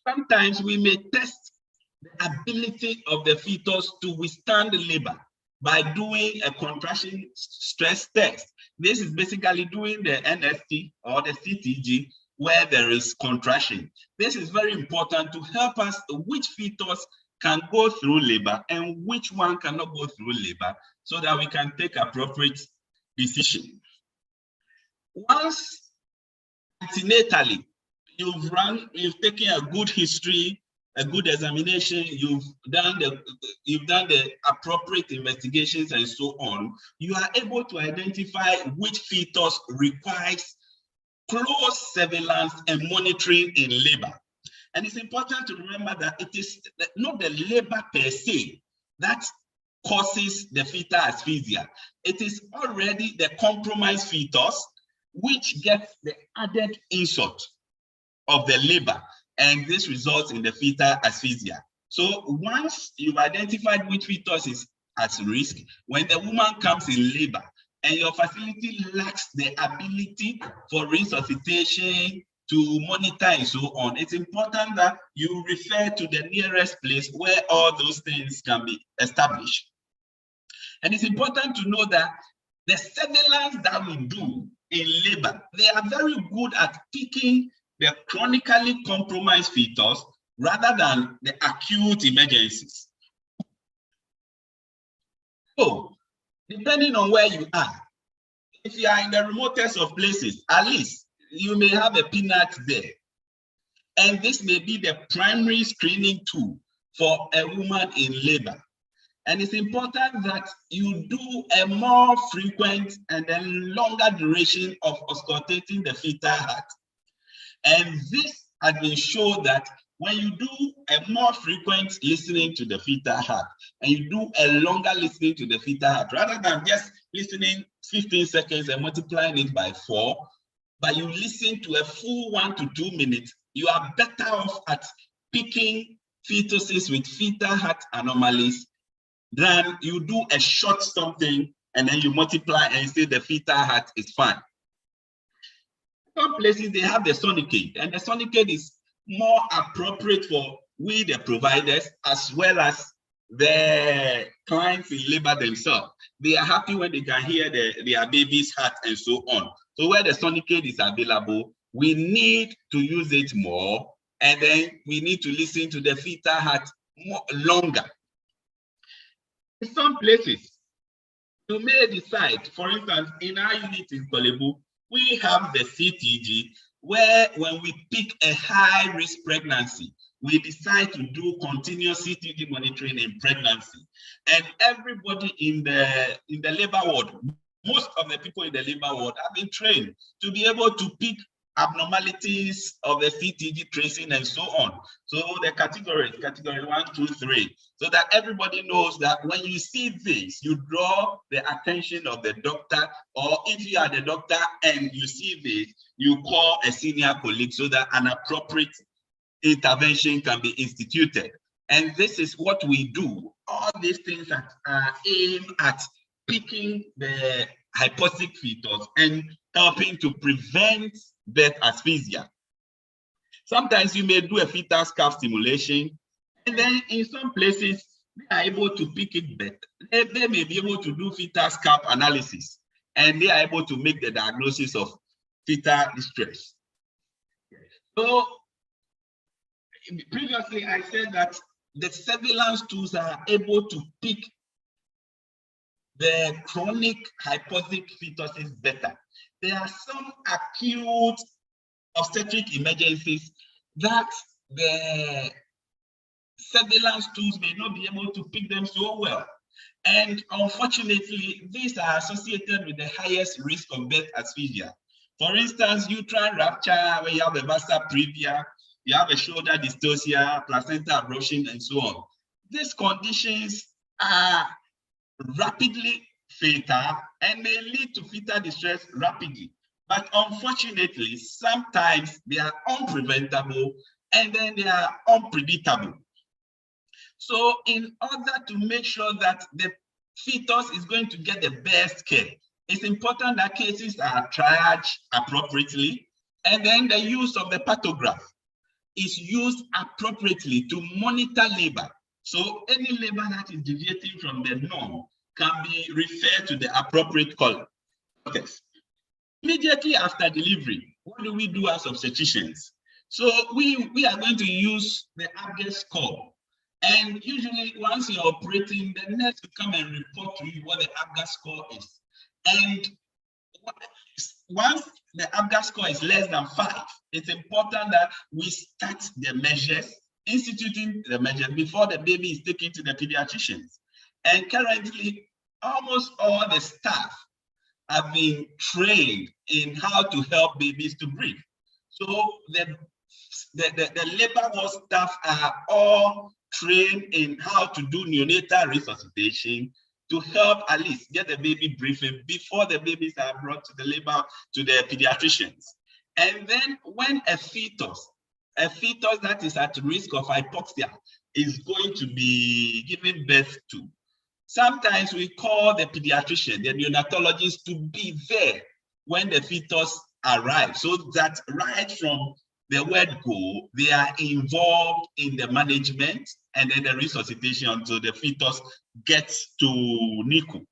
Sometimes we may test the ability of the fetus to withstand labor by doing a contraction stress test. This is basically doing the NST or the CTG where there is contraction. This is very important to help us which fetus can go through labor and which one cannot go through labor so that we can take appropriate decision. Once antenatally, you've taken a good history, a good examination, you've done the appropriate investigations and so on, you are able to identify which fetus requires close surveillance and monitoring in labor. And it's important to remember that it is not the labor per se that causes the fetal asphyxia. It is already the compromised fetus which gets the added insult of the labor, and this results in the fetal asphyxia. So once you've identified which fetus is at risk, when the woman comes in labor and your facility lacks the ability for resuscitation, to monitor and so on, it's important that you refer to the nearest place where all those things can be established. And it's important to know that the surveillance that we do in labor, they are very good at picking the chronically compromised fetus rather than the acute emergencies. So, depending on where you are, if you are in the remotest of places, at least you may have a peanut there. And this may be the primary screening tool for a woman in labor. And it's important that you do a more frequent and a longer duration of auscultating the fetal heart. And this has been shown that when you do a more frequent listening to the fetal heart, and you do a longer listening to the fetal heart, rather than just listening 15 seconds and multiplying it by 4, but you listen to a full 1 to 2 minutes, you are better off at picking fetuses with fetal heart anomalies than you do a short something and then you multiply and say the fetal heart is fine. Some places they have the sonicate, and the sonicate is more appropriate for we the providers as well as the clients in labor themselves. They are happy when they can hear their baby's heart and so on. So where the sonicate is available, we need to use it more, and then we need to listen to the fetal heart longer. In some places, you may decide, for instance, in our unit in Kolebu, we have the CTG, where when we pick a high-risk pregnancy, we decide to do continuous CTG monitoring in pregnancy. And everybody in the labor ward, most of the people in the labor ward have been trained to be able to pick abnormalities of the CTG tracing and so on. So the categories, category 1, 2, 3, so that everybody knows that when you see this, you draw the attention of the doctor, or if you are the doctor and you see this, you call a senior colleague so that an appropriate intervention can be instituted. And this is what we do. All these things are aimed at picking the hypoxic fetus and helping to prevent birth asphyxia. Sometimes you may do a fetal scalp stimulation, and then in some places they are able to pick it better. They may be able to do fetal scalp analysis, and they are able to make the diagnosis of fetal distress. So previously I said that the surveillance tools are able to pick the chronic hypoxic fetuses better. There are some acute obstetric emergencies that the surveillance tools may not be able to pick them so well. And unfortunately, these are associated with the highest risk of birth asphyxia. For instance, uterine rupture, where you have a vasa previa, you have a shoulder dystocia, placenta abruption, and so on. These conditions are rapidly fatal and may lead to fetal distress rapidly. But unfortunately, sometimes they are unpreventable and then they are unpredictable. So in order to make sure that the fetus is going to get the best care, it's important that cases are triaged appropriately, and then the use of the pathograph is used appropriately to monitor labor. So any labor that is deviating from the norm can be referred to the appropriate context. Immediately after delivery, what do we do as obstetricians? So we are going to use the Abgate score. And usually once you're operating, the nurse will come and report to you what the Abgate score is. And once the Abgate score is less than 5, it's important that we start the measures, instituting the measures before the baby is taken to the pediatricians. And currently, almost all the staff have been trained in how to help babies to breathe. So the the labor ward staff are all trained in how to do neonatal resuscitation to help at least get the baby briefing before the babies are brought to the labor, to the pediatricians. And then when a fetus that is at risk of hypoxia is going to be given birth to, sometimes we call the pediatrician, the neonatologist, to be there when the fetus arrives, so that right from the word go, they are involved in the management and then the resuscitation until the fetus gets to NICU.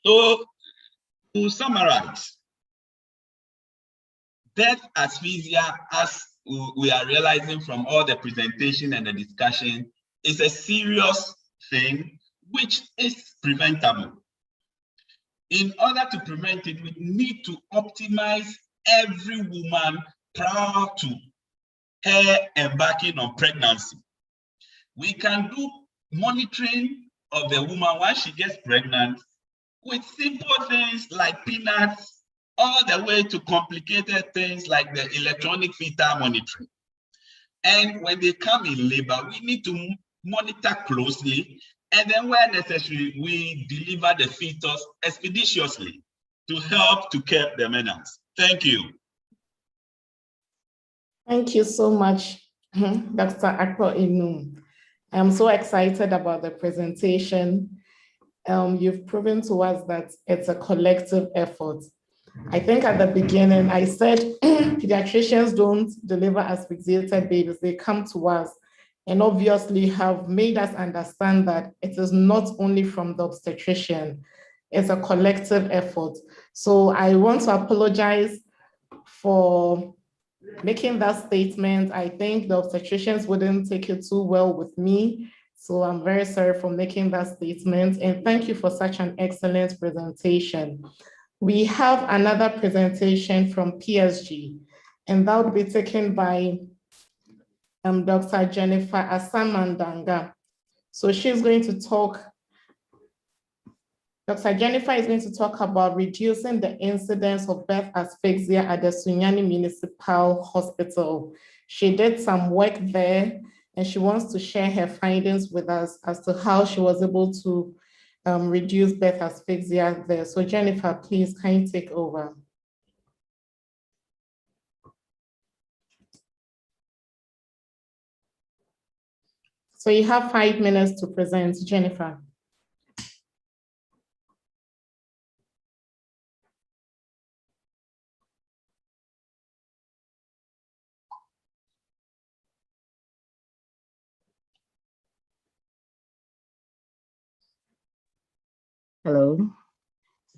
So to summarize, birth asphyxia, as we are realizing from all the presentation and the discussion, is a serious thing which is preventable. In order to prevent it, we need to optimize every woman prior to her embarking on pregnancy. We can do monitoring of the woman once she gets pregnant with simple things like peanuts, all the way to complicated things like the electronic fetal monitoring. And when they come in labor, we need to monitor closely, and then where necessary, we deliver the fetus expeditiously to help to curb the menace. Thank you. Thank you so much, Dr. Akpo Inum. I'm so excited about the presentation. You've proven to us that it's a collective effort. I think at the beginning, I said pediatricians don't deliver asphyxiated babies, they come to us, and obviously have made us understand that it is not only from the obstetrician, it's a collective effort. So I want to apologize for making that statement. I think the obstetricians wouldn't take it too well with me. So I'm very sorry for making that statement. And thank you for such an excellent presentation. We have another presentation from PSG, and that will be taken by Dr. Jennifer Asamandanga. So she's going to talk, Dr. Jennifer is going to talk about reducing the incidence of birth asphyxia at the Sunyani Municipal Hospital. She did some work there, and she wants to share her findings with us as to how she was able to reduce birth asphyxia there. So Jennifer, please, can you take over? So you have 5 minutes to present, Jennifer. Hello.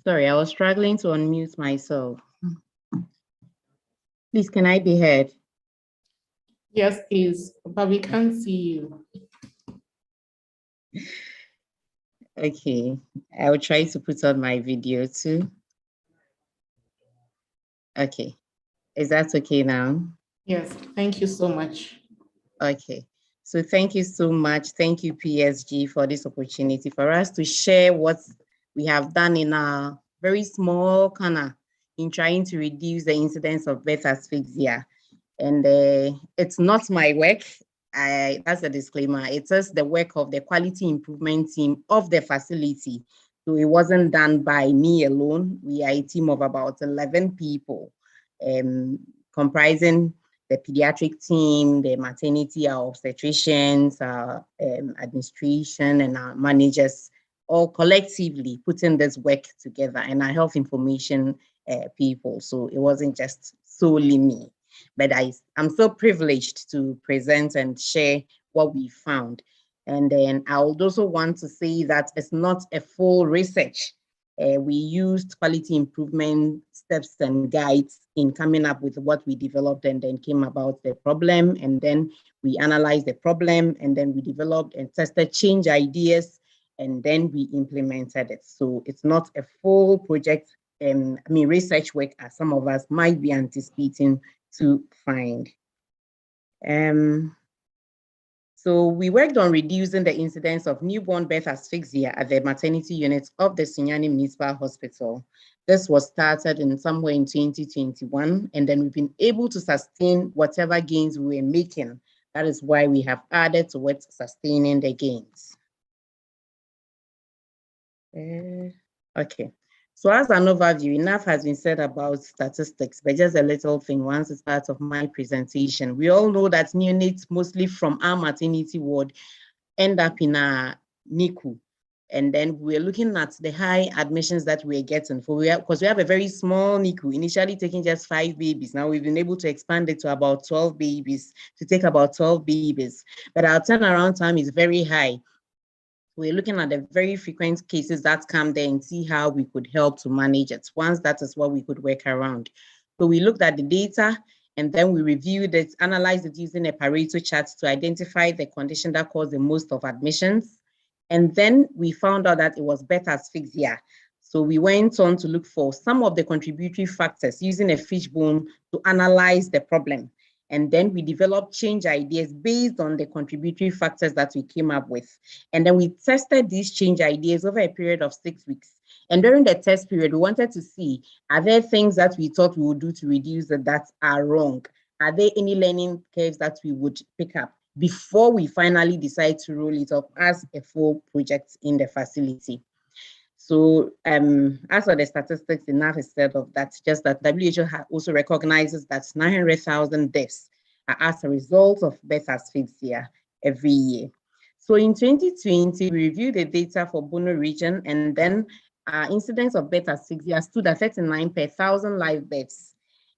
Sorry, I was struggling to unmute myself. Please, can I be heard? Yes, please, but we can't see you. Okay, I will try to put on my video too. Okay, is that okay now? Yes, thank you so much. Okay, so thank you so much. Thank you, PSG, for this opportunity for us to share what we have done in a very small corner in trying to reduce the incidence of birth asphyxia. And it's not my work. That's a disclaimer. It is the work of the quality improvement team of the facility. So it wasn't done by me alone. We are a team of about 11 people, comprising the pediatric team, the maternity, our obstetricians, our administration, and our managers, all collectively putting this work together, and our health information people. So it wasn't just solely me. But I'm so privileged to present and share what we found. And then I would also want to say that it's not a full research. We used quality improvement steps and guides in coming up with what we developed, and then came about the problem. And then we analyzed the problem, and then we developed and tested change ideas, and then we implemented it. So it's not a full project, research work as some of us might be anticipating to find. So we worked on reducing the incidence of newborn birth asphyxia at the maternity unit of the Sunyani Municipal Hospital. This was started in somewhere in 2021, and then we've been able to sustain whatever gains we were making. That is why we have added towards sustaining the gains. Okay. So as an overview, enough has been said about statistics, but just a little thing once it's part of my presentation. We all know that neonates, mostly from our maternity ward, end up in a NICU. And then we're looking at the high admissions that we're getting because we have a very small NICU, initially taking just 5 babies. Now we've been able to expand it to about 12 babies, to take about 12 babies. But our turnaround time is very high. We're looking at the very frequent cases that come there and see how we could help to manage it. Once that is what we could work around. So we looked at the data and then we reviewed it, analyzed it using a Pareto chart to identify the condition that caused the most of admissions. And then we found out that it was birth asphyxia. So we went on to look for some of the contributory factors using a fishbone to analyze the problem. And then we developed change ideas based on the contributory factors that we came up with. And then we tested these change ideas over a period of 6 weeks. And during the test period, we wanted to see, are there things that we thought we would do to reduce that are wrong? Are there any learning curves that we would pick up before we finally decide to roll it up as a full project in the facility? So as for the statistics, enough is said of that, just that WHO also recognizes that 900,000 deaths are as a result of birth asphyxia every year. So in 2020, we reviewed the data for Bono region, and then incidence of birth asphyxia stood at 39 per 1,000 live births.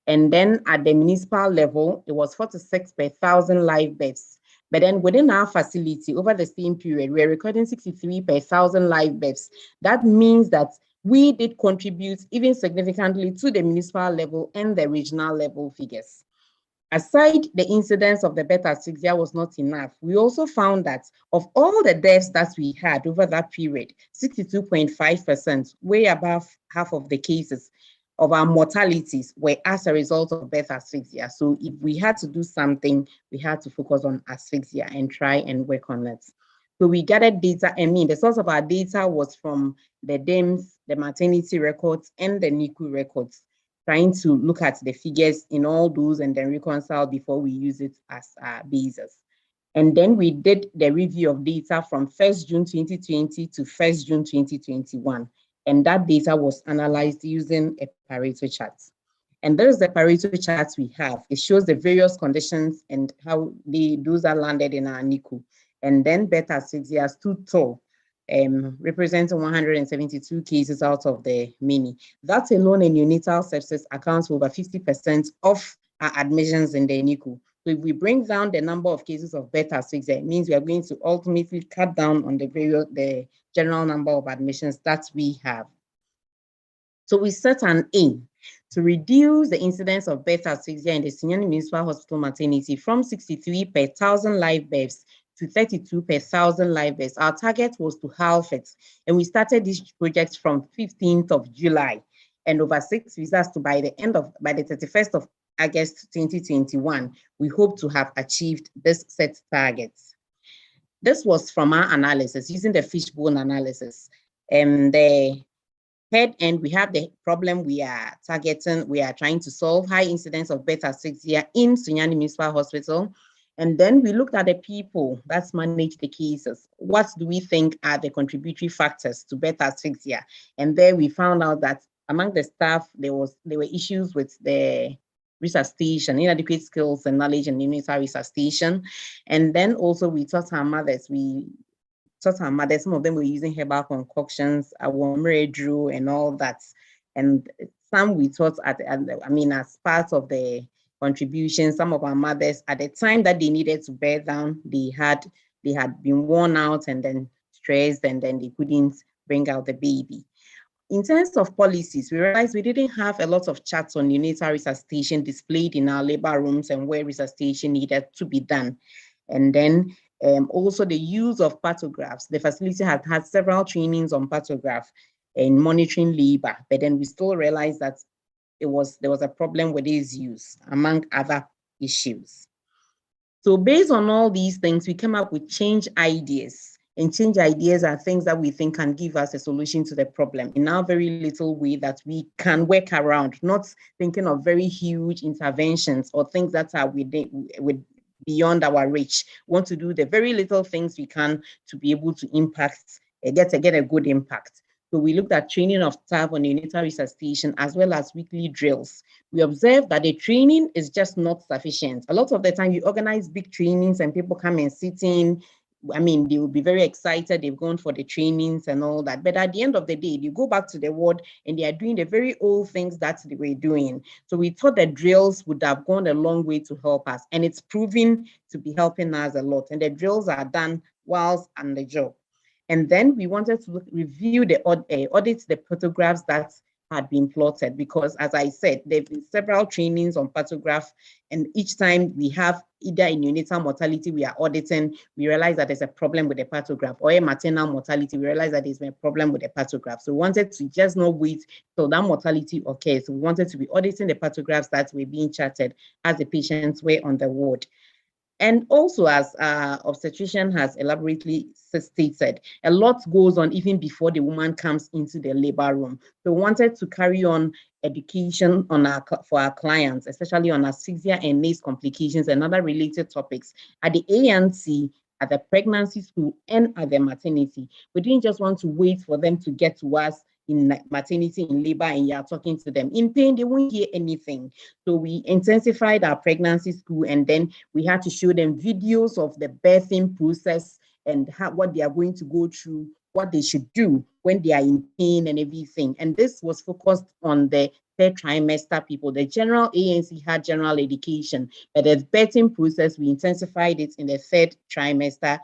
And then at the municipal level, it was 46 per 1,000 live births. But then within our facility, over the same period, we're recording 63 per 1,000 live births. That means that we did contribute even significantly to the municipal level and the regional level figures. Aside the incidence of the birth asphyxia was not enough, we also found that of all the deaths that we had over that period, 62.5%, way above half of the cases of our mortalities were as a result of birth asphyxia. So if we had to do something, we had to focus on asphyxia and try and work on it. So we gathered data, the source of our data was from the DIMS, the maternity records, and the NICU records, trying to look at the figures in all those and then reconcile before we use it as a basis. And then we did the review of data from 1st June 2020 to 1st June 2021. And that data was analyzed using a Pareto chart. And there's the Pareto chart we have. It shows the various conditions and how those are landed in our NICU. And then birth asphyxia stood tall, representing 172 cases out of the many. That alone in neonatal sepsis accounts for over 50% of our admissions in the NICU. So if we bring down the number of cases of birth asphyxia, it means we are going to ultimately cut down on the general number of admissions that we have. So we set an aim to reduce the incidence of birth asphyxia in the Sunyani Municipal Hospital maternity from 63 per 1,000 live births to 32 per 1,000 live births. Our target was to halve it, and we started this project from 15th of July, and over 6 weeks, to by the 31st of August 2021, we hope to have achieved this set targets. This was from our analysis using the fishbone analysis. The head end, we have the problem we are targeting. We are trying to solve high incidence of birth asphyxia in Sunyani Municipal Hospital. And then we looked at the people that manage the cases. What do we think are the contributory factors to birth asphyxia? And there we found out that among the staff, there were issues with the resuscitation, inadequate skills and knowledge in neonatal resuscitation. And then also we taught our mothers, some of them were using herbal concoctions, drew and all that. And some we taught as part of the contribution, some of our mothers at the time that they needed to bear down, they had been worn out and then stressed, and then they couldn't bring out the baby. In terms of policies, we realized we didn't have a lot of charts on neonatal resuscitation displayed in our labor rooms and where resuscitation needed to be done. And then also the use of pathographs. The facility had had several trainings on pathograph and monitoring labor, but then we still realized that there was a problem with its use, among other issues. So based on all these things, we came up with change ideas. And change ideas are things that we think can give us a solution to the problem in our very little way that we can work around, not thinking of very huge interventions or things that are beyond our reach. We want to do the very little things we can to be able to impact, get a good impact. So we looked at training of staff on neonatal resuscitation as well as weekly drills. We observed that the training is just not sufficient. A lot of the time you organize big trainings and people come and sit in. I mean, they will be very excited. They've gone for the trainings and all that. But at the end of the day, you go back to the ward and they are doing the very old things that they were doing. So we thought that drills would have gone a long way to help us. And it's proving to be helping us a lot. And the drills are done whilst on the job. And then we wanted to review the audit the photographs that had been plotted, because as I said, there have been several trainings on photograph, and each time we have either in neonatal mortality we are auditing, we realize that there's a problem with the photograph, or a maternal mortality, we realize that there's a problem with the photograph. So we wanted to just not wait till that mortality occurs. So we wanted to be auditing the photographs that were being charted as the patients were on the ward. And also, as obstetrician has elaborately stated, a lot goes on even before the woman comes into the labor room. So we wanted to carry on education on for our clients, especially on asphyxia and NACE complications and other related topics at the ANC, at the pregnancy school, and at the maternity. We didn't just want to wait for them to get to us in maternity, in labor, and you're talking to them. In pain, they won't hear anything. So we intensified our pregnancy school, and then we had to show them videos of the birthing process and what they are going to go through, what they should do when they are in pain and everything. And this was focused on the third trimester people. The general ANC had general education, but the birthing process, we intensified it in the third trimester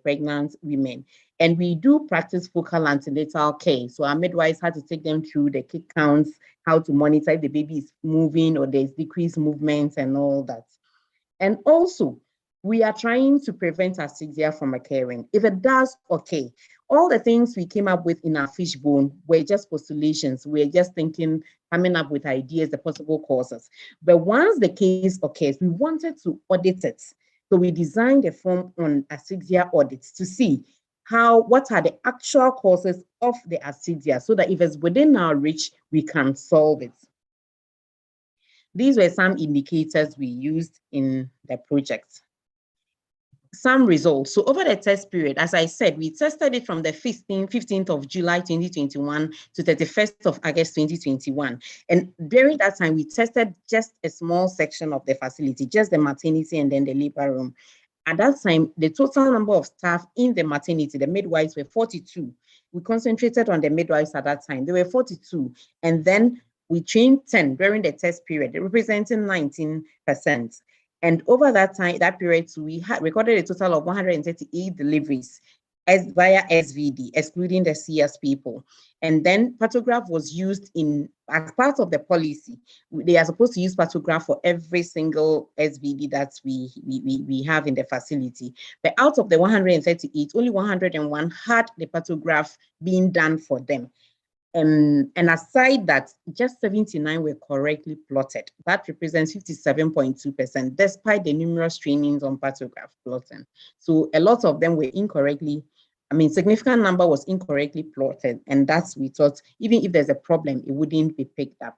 pregnant women. And we do practice focal antenatal care. So our midwives had to take them through the kick counts, how to monitor if the baby is moving or there's decreased movement and all that. And also, we are trying to prevent asphyxia from occurring. If it does, okay. All the things we came up with in our fishbone were just postulations. We're just thinking, coming up with ideas, the possible causes. But once the case occurs, we wanted to audit it. So we designed a form on asphyxia audits to see what are the actual causes of the asphyxia, so that if it's within our reach, we can solve it. These were some indicators we used in the project. Some results. So over the test period, as I said, we tested it from the 15th of July 2021 to 31st of August 2021. And during that time, we tested just a small section of the facility, just the maternity and then the labor room. At that time, the total number of staff in the maternity, the midwives, were 42. We concentrated on the midwives at that time. There were 42. And then we trained 10 during the test period, representing 19%. And over that time, that period, we had recorded a total of 138 deliveries via SVD, excluding the CS people. And then photograph was used as part of the policy. They are supposed to use photograph for every single SVD that we have in the facility. But out of the 138, only 101 had the photograph being done for them. And aside that, just 79 were correctly plotted. That represents 57.2%, despite the numerous trainings on photograph plotting. So a lot of them were significant number was incorrectly plotted. And that's, we thought, even if there's a problem, it wouldn't be picked up.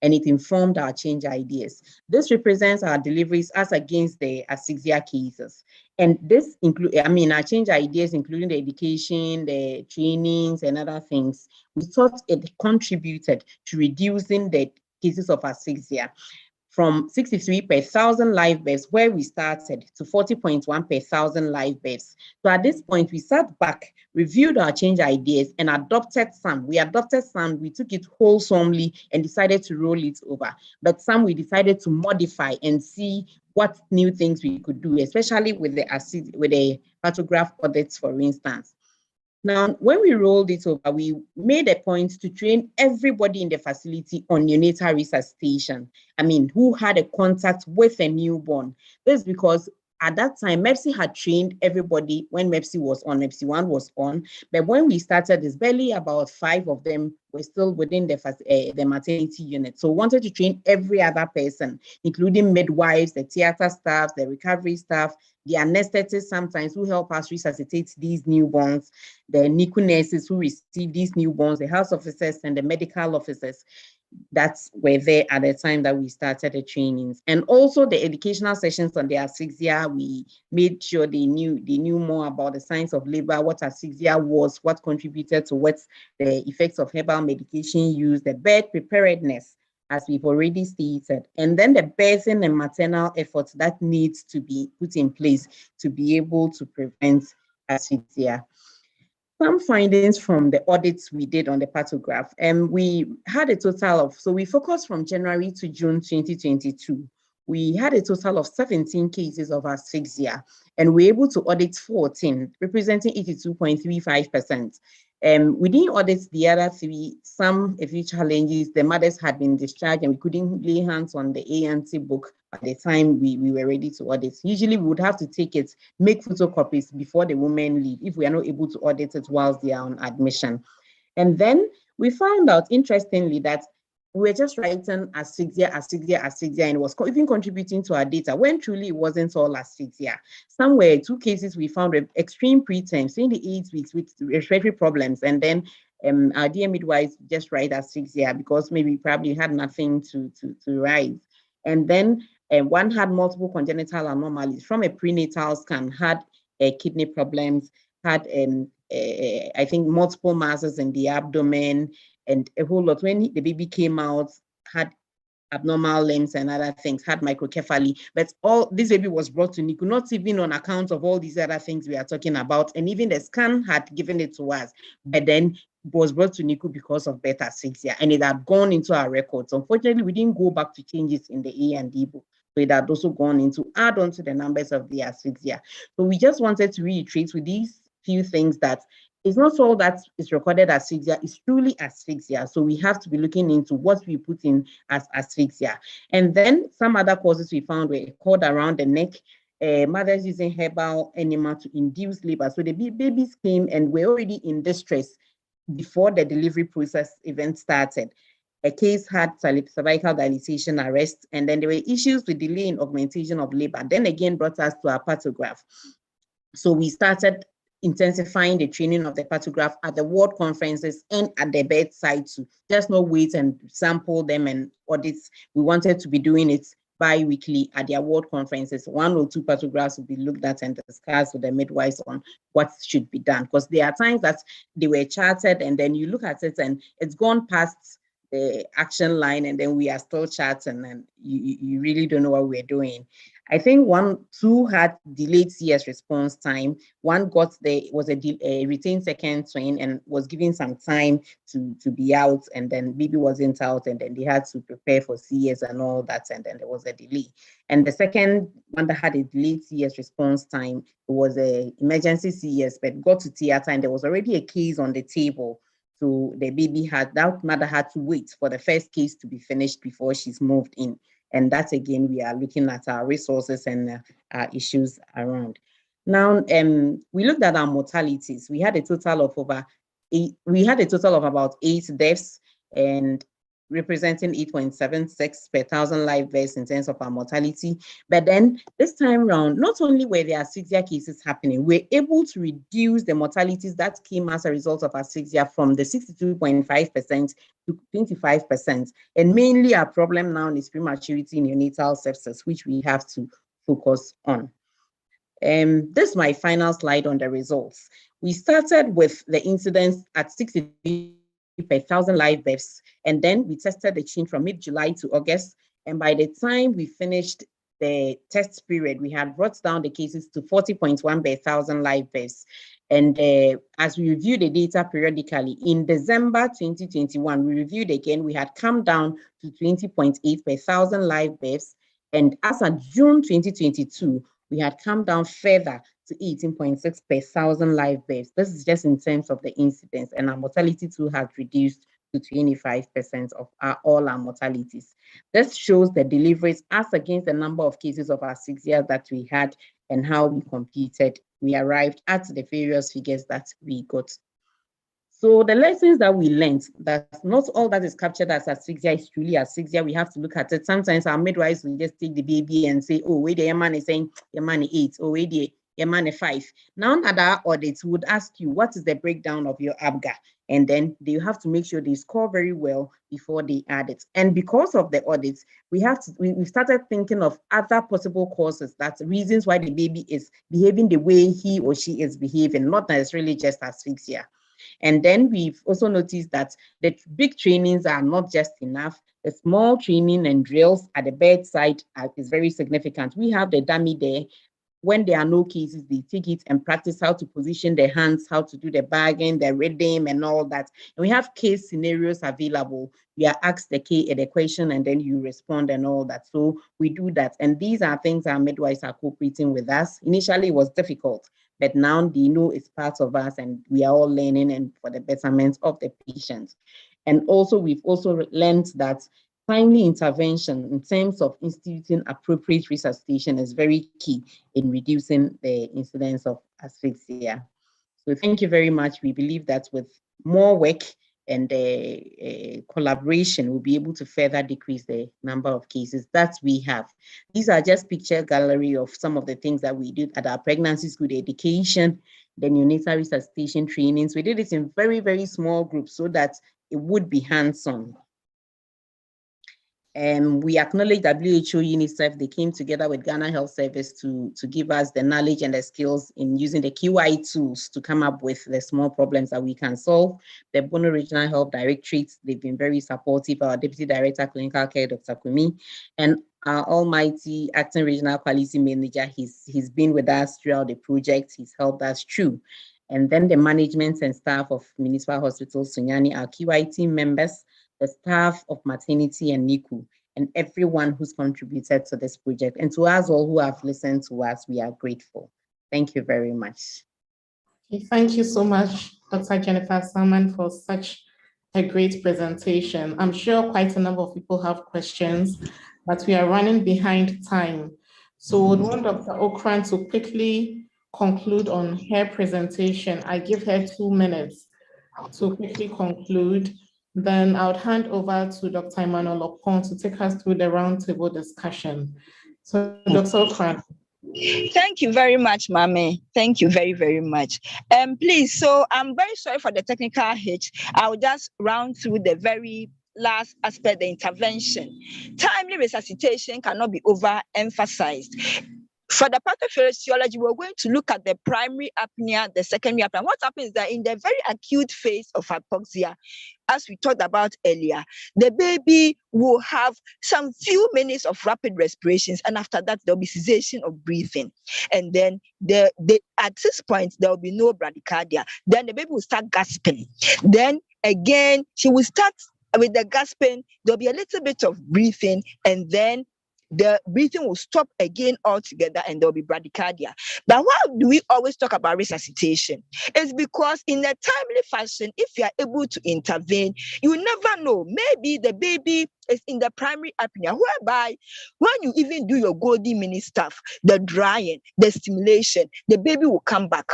And it informed our change ideas. This represents our deliveries as against the asphyxia cases. And this include, our change ideas, including the education, the trainings, and other things. We thought it contributed to reducing the cases of asphyxia from 63 per 1,000 live births, where we started, to 40.1 per 1,000 live births. So at this point, we sat back, reviewed our change ideas, and adopted some. We adopted some, we took it wholesomely and decided to roll it over. But some we decided to modify and see what new things we could do, especially with the photograph audits, for instance. Now, when we rolled it over, we made a point to train everybody in the facility on neonatal resuscitation. Who had a contact with a newborn. This is because at that time, MEPSI had trained everybody when MEPSI was on, MEPSI 1 was on. But when we started, there's barely about 5 of them were still within the maternity unit. So we wanted to train every other person, including midwives, the theater staff, the recovery staff, the anesthetists sometimes who help us resuscitate these newborns, the NICU nurses who receive these newborns, the health officers and the medical officers that were there at the time that we started the trainings. And also the educational sessions on the asphyxia, we made sure they knew more about the science of labor, what asphyxia was, what contributed to what's the effects of herbal medication use, the birth preparedness, as we've already stated, and then the birthing and maternal efforts that needs to be put in place to be able to prevent asphyxia. Some findings from the audits we did on the pathograph, and we had a total of, so we focused from January to June 2022. We had a total of 17 cases of asphyxia, and we were able to audit 14, representing 82.35%. We didn't audit the other 3, a few challenges. The mothers had been discharged and we couldn't lay hands on the ANC book by the time we were ready to audit. Usually we would have to take it, make photocopies before the women leave if we are not able to audit it whilst they are on admission. And then we found out, interestingly, that we were just writing asphyxia, and it was even contributing to our data when truly it wasn't all asphyxia. Somewhere, 2 cases we found extreme preterm, 28 weeks with respiratory problems, and then our dear midwives just write asphyxia because maybe probably had nothing to write. And then one had multiple congenital anomalies from a prenatal scan, had kidney problems, had I think multiple masses in the abdomen, and a whole lot. When the baby came out, had abnormal limbs and other things, had microcephaly, but all this baby was brought to NICU, not even on account of all these other things we are talking about, and even the scan had given it to us, but then it was brought to NICU because of beta asphyxia, and it had gone into our records. Unfortunately, we didn't go back to changes in the A&D book, so it had also gone into add on to the numbers of the asphyxia. So we just wanted to reiterate with these few things that it's not all that is recorded as asphyxia, it's truly asphyxia. So we have to be looking into what we put in as asphyxia. And then some other causes we found were cord around the neck, mothers using herbal enema to induce labor. So the babies came and were already in distress before the delivery process event started. A case had cervical dilatation arrest, and then there were issues with delay in augmentation of labor. Then again brought us to our pathograph. So we started intensifying the training of the pathograph at the ward conferences and at the bedside to just not wait and sample them and audits. We wanted to be doing it bi-weekly at their ward conferences. 1 or 2 pathographs will be looked at and discussed with the midwives on what should be done. Because there are times that they were charted and then you look at it and it's gone past the action line and then we are still chatting and you really don't know what we're doing. I think 2 had delayed CS response time. 1 was a retained second twin and was given some time to be out, and then baby wasn't out, and then they had to prepare for CS and all that, and then there was a delay. And the second one that had a delayed CS response time, it was an emergency CS, but got to theater and there was already a case on the table. So the baby that mother had to wait for the first case to be finished before she's moved in. And that's again, we are looking at our resources and our issues around. Now, we looked at our mortalities. We had a total of about 8 deaths and representing 8.76 per 1,000 live births in terms of our mortality. But then this time around, not only were there asphyxia cases happening, we're able to reduce the mortalities that came as a result of asphyxia from the 62.5% to 25%. And mainly our problem now is prematurity neonatal sepsis, which we have to focus on. This is my final slide on the results. We started with the incidence at 63 per 1,000 live births, and then we tested the change from mid-July to August. And by the time we finished the test period, we had brought down the cases to 40.1 per 1,000 live births. And as we reviewed the data periodically, in December 2021, we reviewed again, we had come down to 20.8 per 1,000 live births. And as of June 2022, we had come down further to 18.6 per 1,000 live births. This is just in terms of the incidence, and our mortality too has reduced to 25% of all our mortalities. This shows the deliveries as against the number of cases of asphyxia that we had and how we computed, we arrived at the various figures that we got. So the lessons that we learned, that not all that is captured as asphyxia is truly asphyxia. We have to look at it. Sometimes our midwives will just take the baby and say, oh, wait, your man is saying your man is 8, or wait, your man is 5. Now at our audits, we would ask you, what is the breakdown of your ABGA? And then they have to make sure they score very well before they add it. And because of the audits, we started thinking of other possible causes, that's reasons why the baby is behaving the way he or she is behaving, not necessarily just asphyxia. And then we've also noticed that the big trainings are not just enough. The small training and drills at the bedside is very significant. We have the dummy there. When there are no cases, they take it and practice how to position their hands, how to do the bagging, the rhythm, and all that. And we have case scenarios available. You are asked the question and then you respond and all that. So we do that. And these are things our midwives are cooperating with us. Initially, it was difficult, but now they know it's part of us and we are all learning and for the betterment of the patients. And also, we've also learned that timely intervention in terms of instituting appropriate resuscitation is very key in reducing the incidence of asphyxia. So thank you very much. We believe that with more work and collaboration, we'll be able to further decrease the number of cases that we have. These are just picture gallery of some of the things that we did at our pregnancy school, the education, the neonatal resuscitation trainings. We did it in very, very small groups so that it would be hands-on. We acknowledge WHO, UNICEF, they came together with Ghana Health Service to give us the knowledge and the skills in using the QI tools to come up with the small problems that we can solve. The Bono Regional Health Directorate, they've been very supportive. Our Deputy Director, Clinical Care, Dr. Kumi, and our almighty Acting Regional Quality Manager, he's been with us throughout the project. He's helped us through. And then the management and staff of Municipal Hospital Sunyani, our QI team members, the staff of maternity and NICU, and everyone who's contributed to this project. And to us all who have listened to us, we are grateful. Thank you very much. Thank you so much, Dr. Jennifer Salmon, for such a great presentation. I'm sure quite a number of people have questions, but we are running behind time. So we want Dr. Okran to quickly conclude on her presentation. I give her 2 minutes to quickly conclude. Then I would hand over to Dr. Emmanuel Okon to take us through the roundtable discussion. So, Dr. Okran. Thank you very much, Mame. Thank you very, very much. Please, so I'm very sorry for the technical hitch. I'll just round through the very last aspect, the intervention. Timely resuscitation cannot be overemphasized. For the pathophysiology, we're going to look at the primary apnea, the secondary apnea. What happens is that in the very acute phase of hypoxia, as we talked about earlier, the baby will have some few minutes of rapid respirations, and after that, there'll be cessation of breathing. And then at this point, there will be no bradycardia. Then the baby will start gasping. Then again, she will start with the gasping, there'll be a little bit of breathing, and then the breathing will stop again altogether and there'll be bradycardia. But why do we always talk about resuscitation? It's because in a timely fashion, if you are able to intervene, you never know. Maybe the baby is in the primary apnea, whereby when you even do your Goldie mini stuff, the drying, the stimulation, the baby will come back.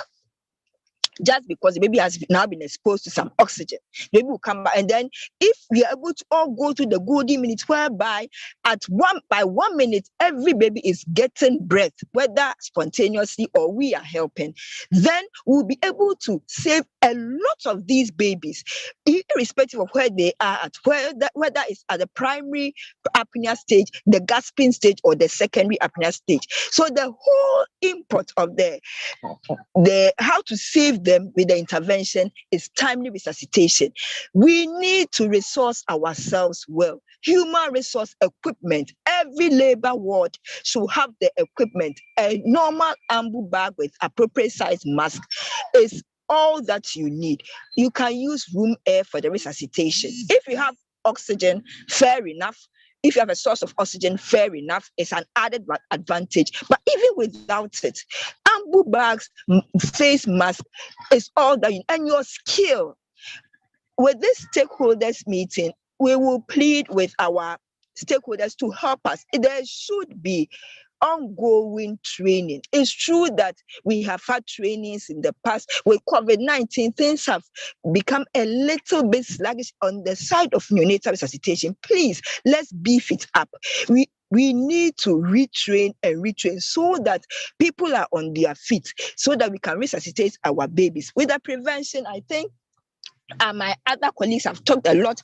Just because the baby has now been exposed to some oxygen, the baby will come back. And then if we are able to all go to the Goldie minute, whereby by 1 minute, every baby is getting breath, whether spontaneously or we are helping, then we'll be able to save a lot of these babies, irrespective of where they are at, whether it's at the primary apnea stage, the gasping stage, or the secondary apnea stage. So the whole import of the how to save them with the intervention is timely resuscitation. We need to resource ourselves well. Human resource equipment. Every labor ward should have the equipment. A normal ambu bag with appropriate size mask is all that you need. You can use room air for the resuscitation. If you have oxygen, fair enough. If you have a source of oxygen, fair enough. It's an added advantage. But even without it, ambu bags, face mask is all that you need. And your skill. With this stakeholders meeting, we will plead with our stakeholders to help us. There should be ongoing training. It's true that we have had trainings in the past. With COVID-19, things have become a little bit sluggish on the side of neonatal resuscitation. Please, let's beef it up. We need to retrain and retrain so that people are on their feet, so that we can resuscitate our babies. With the prevention, I think my other colleagues have talked a lot.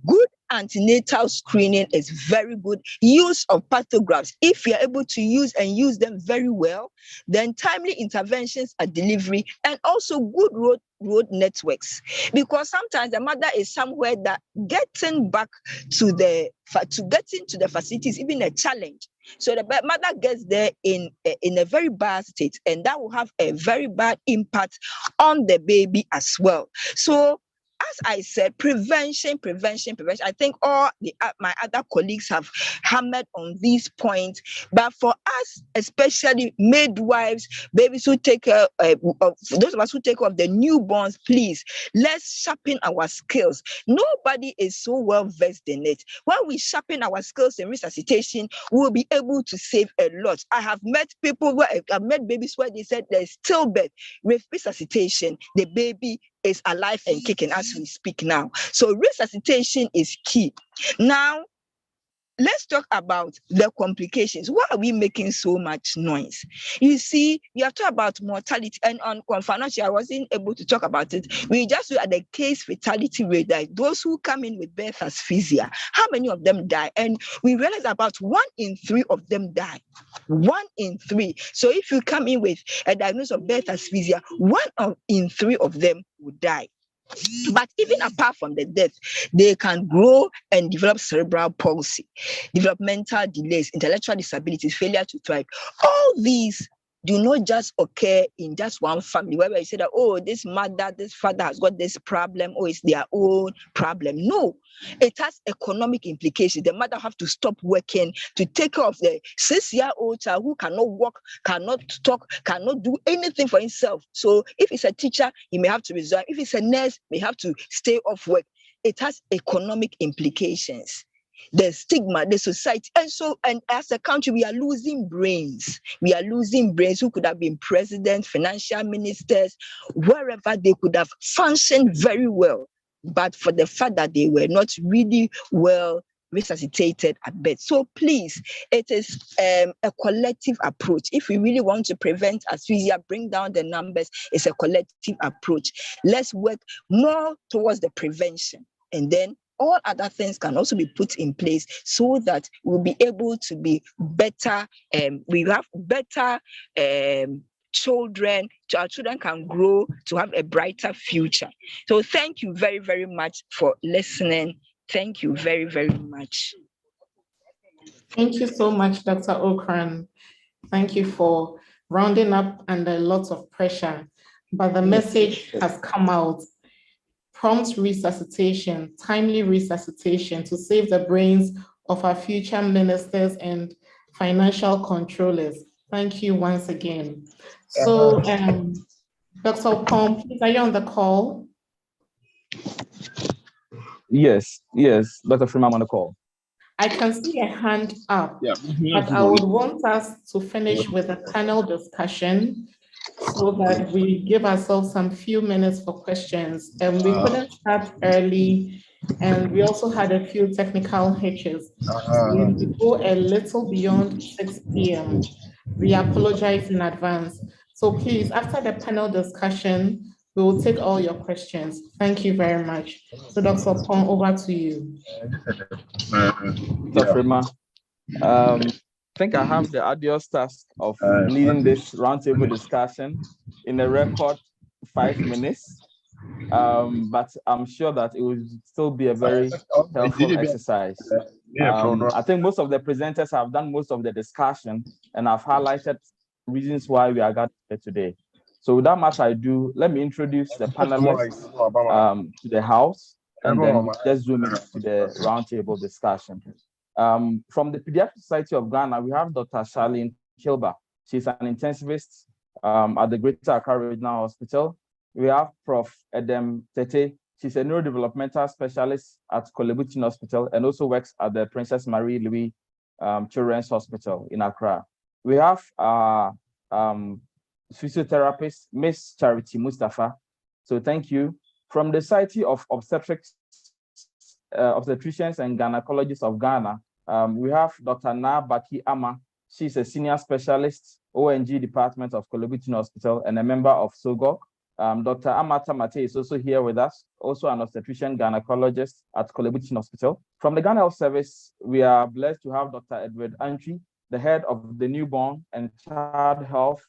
Good antenatal screening is very good. Use of pathographs, if we are able to use them very well, then timely interventions at delivery, and also good road networks, because sometimes the mother is somewhere that getting back to the facilities even a challenge. So the mother gets there in a very bad state, and that will have a very bad impact on the baby as well. So as I said, prevention. I think all my other colleagues have hammered on these points. But for us, especially midwives, babies who take care of those of us who take care of the newborns, please, let's sharpen our skills. Nobody is so well versed in it. When we sharpen our skills in resuscitation, we'll be able to save a lot. I have met babies where they said there's stillbirth with resuscitation. The baby is alive and kicking as we speak now. So resuscitation is key. Now, let's talk about the complications. Why are we making so much noise? You see, we have talked about mortality, and on financial, I wasn't able to talk about it. We just look at the case fatality rate, that those who come in with birth asphyxia, how many of them die? And we realize about 1 in 3 of them die. 1 in 3. So if you come in with a diagnosis of birth asphyxia, 1 in 3 of them will die. But even apart from the death, they can grow and develop cerebral palsy, developmental delays, intellectual disabilities, failure to thrive. All these do not just occur in just one family, where you say that, oh, this mother, this father has got this problem, or it's their own problem. No, it has economic implications. The mother have to stop working to take care of the 6-year-old child who cannot walk, cannot talk, cannot do anything for himself. So if it's a teacher, he may have to resign. If it's a nurse, may have to stay off work. It has economic implications. The stigma, the society, and as a country, we are losing brains. We are losing brains who could have been presidents, financial ministers, wherever they could have functioned very well, but for the fact that they were not really well resuscitated at birth. So please, it is a collective approach. If we really want to prevent asphyxia, bring down the numbers, it's a collective approach. Let's work more towards the prevention, and then all other things can also be put in place so that we'll be able to be better. We have better children. Our children can grow to have a brighter future. So thank you very, very much for listening. Thank you very, very much. Thank you so much, Dr. Okran. Thank you for rounding up under lots of pressure, but the message has come out. Prompt resuscitation, timely resuscitation to save the brains of our future ministers and financial controllers. Thank you once again. So, Dr. Pom, please, are you on the call? Yes, Dr. Freeman, I'm on the call. I can see a hand up, but I would want us to finish with a panel discussion so that we give ourselves some few minutes for questions. And we couldn't start early, and we also had a few technical hitches. We go a little beyond 6 p.m. We apologize in advance. So please, after the panel discussion, we will take all your questions. Thank you very much. So Dr. Pong, over to you. Dr. Freeman, I think I have the arduous task of leading this roundtable discussion in a record 5 minutes, but I'm sure that it will still be a very helpful exercise. I think most of the presenters have done most of the discussion, and I've highlighted reasons why we are gathered here today. So without much ado, let me introduce the panelists to the House, and then just zoom into the roundtable discussion. From the Pediatric Society of Ghana, we have Dr. Charlene Kilba. She's an intensivist at the Greater Accra Regional Hospital. We have Prof. Edem Tete. She's a neurodevelopmental specialist at Kolebutin Hospital and also works at the Princess Marie Louis Children's Hospital in Accra. We have our physiotherapist, Miss Charity Mustafa. So thank you. From the Society of Obstetricians and Gynecologists of Ghana, we have Dr. Na Baki Ama. She's a senior specialist, ONG Department of Kolebutin Hospital, and a member of SOGOC. Dr. Amata Mate is also here with us, also an obstetrician gynecologist at Kolebutin Hospital. From the Ghana Health Service, we are blessed to have Dr. Edward Antwi, the head of the Newborn and Child Health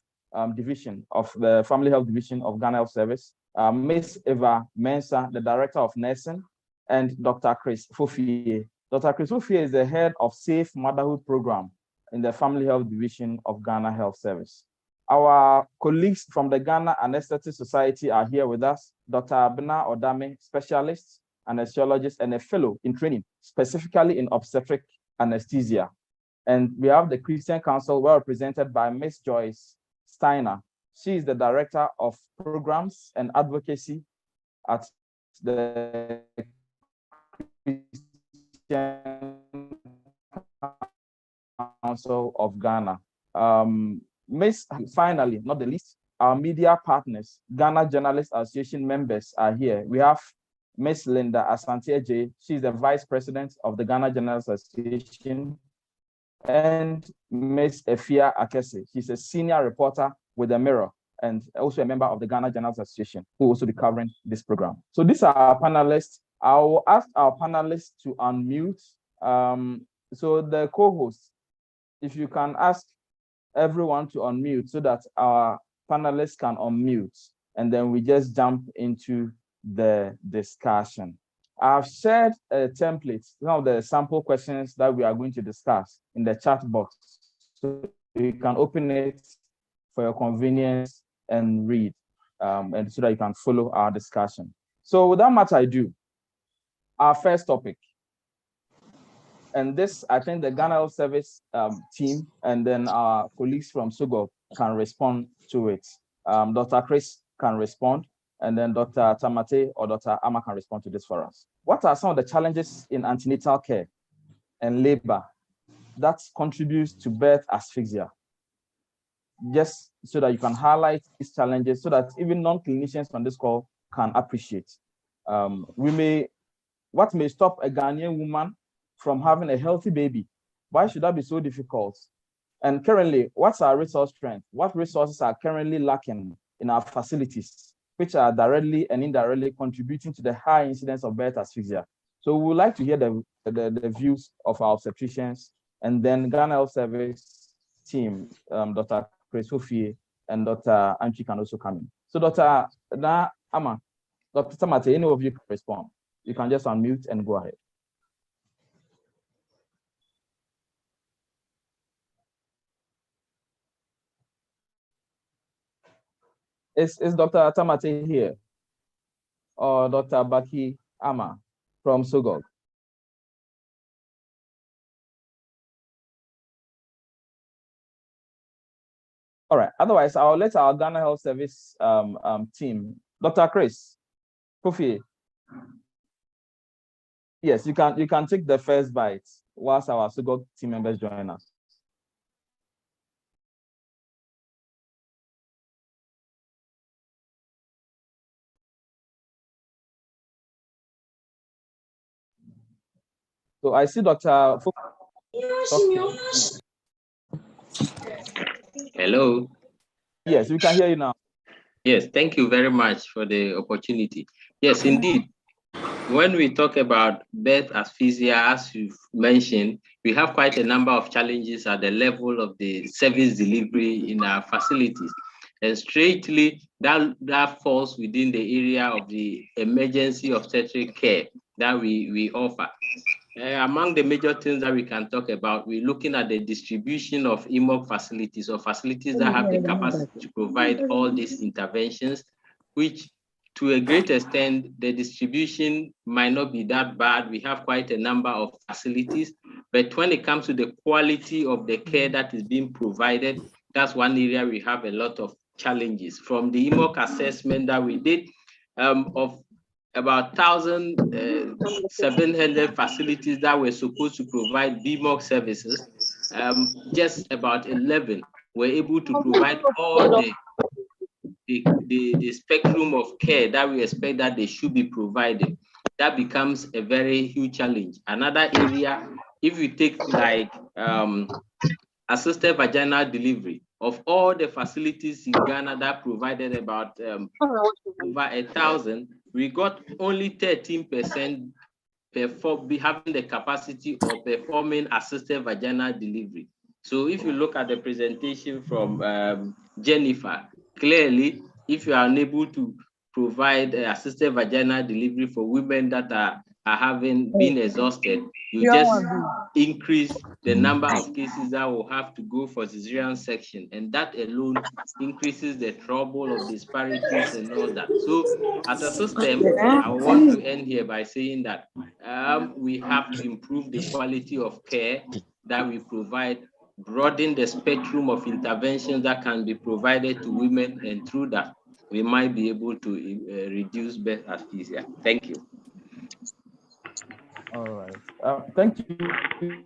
Division of the Family Health Division of Ghana Health Service, Ms. Eva Mensah, the Director of Nursing, and Dr. Chris Fofie. Dr. Chris Fofie is the head of Safe Motherhood Program in the Family Health Division of Ghana Health Service. Our colleagues from the Ghana Anesthetic Society are here with us. Dr. Abena Odame, specialist, anesthesiologist, and a fellow in training, specifically in obstetric anesthesia. And we have the Christian Council, well represented by Ms. Joyce Steiner. She is the Director of Programs and Advocacy at the Christian Council of Ghana. Finally, not the least, our media partners, Ghana Journalists Association members are here. We have Ms. Linda Asante-J. She's the Vice President of the Ghana Journalists Association, and Ms. Efia Akese. She's a senior reporter with the Mirror and also a member of the Ghana Journalists Association, who will also be covering this program. So these are our panelists. I will ask our panelists to unmute. So the co-hosts, if you can ask everyone to unmute so that our panelists can unmute, and then we just jump into the discussion. I've shared a template, some of the sample questions that we are going to discuss in the chat box. So you can open it for your convenience and read, and so that you can follow our discussion. So without much ado, our first topic, and this, I think the Ghana Health Service team and then our colleagues from SOGOC can respond to it. Dr. Chris can respond, and then Dr. Tamate or Dr. Ama can respond to this for us. What are some of the challenges in antenatal care and labor that contributes to birth asphyxia? Just so that you can highlight these challenges so that even non-clinicians on this call can appreciate. What may stop a Ghanaian woman from having a healthy baby? Why should that be so difficult? And currently, what's our resource strength? What resources are currently lacking in our facilities, which are directly and indirectly contributing to the high incidence of birth asphyxia? So we would like to hear the views of our obstetricians, and then Ghana Health Service team, Dr. Chris Fofie and Dr. Antwi can also come in. So Dr. Ama, Dr. Tamate, any of you can respond. You can just unmute and go ahead. Is Dr. Tamate here? Or Dr. Baki Ama from SOGOC? All right, otherwise I'll let our Ghana Health Service team, Dr. Chris Fofie. Yes, you can take the first bite whilst our SOGOC team members join us. So I see Dr. Hello. Yes, we can hear you now. Yes, thank you very much for the opportunity. Yes, indeed. When we talk about birth asphyxia, as you've mentioned, we have quite a number of challenges at the level of the service delivery in our facilities. And straightly, that falls within the area of the emergency obstetric care that we offer. Among the major things that we can talk about, we're looking at the distribution of EMOG facilities or facilities that have the capacity to provide all these interventions, which to a great extent, the distribution might not be that bad. We have quite a number of facilities, but when it comes to the quality of the care that is being provided, that's one area we have a lot of challenges. From the EMOG assessment that we did of about 1,700 facilities that were supposed to provide BMOG services, just about 11 were able to provide all the spectrum of care that we expect that they should be provided. That becomes a very huge challenge. Another area, if you take like assisted vaginal delivery, of all the facilities in Ghana that provided about over 1,000, we got only 13% having the capacity of performing assisted vaginal delivery. So if you look at the presentation from Jennifer, clearly, if you are unable to provide assisted vaginal delivery for women that are having been exhausted, you just increase the number of cases that will have to go for cesarean section, and that alone increases the trouble of disparities and all that. So as a system, I want to end here by saying that we have to improve the quality of care that we provide, broaden the spectrum of interventions that can be provided to women, and through that, we might be able to reduce birth asphyxia. Thank you. All right. Thank you.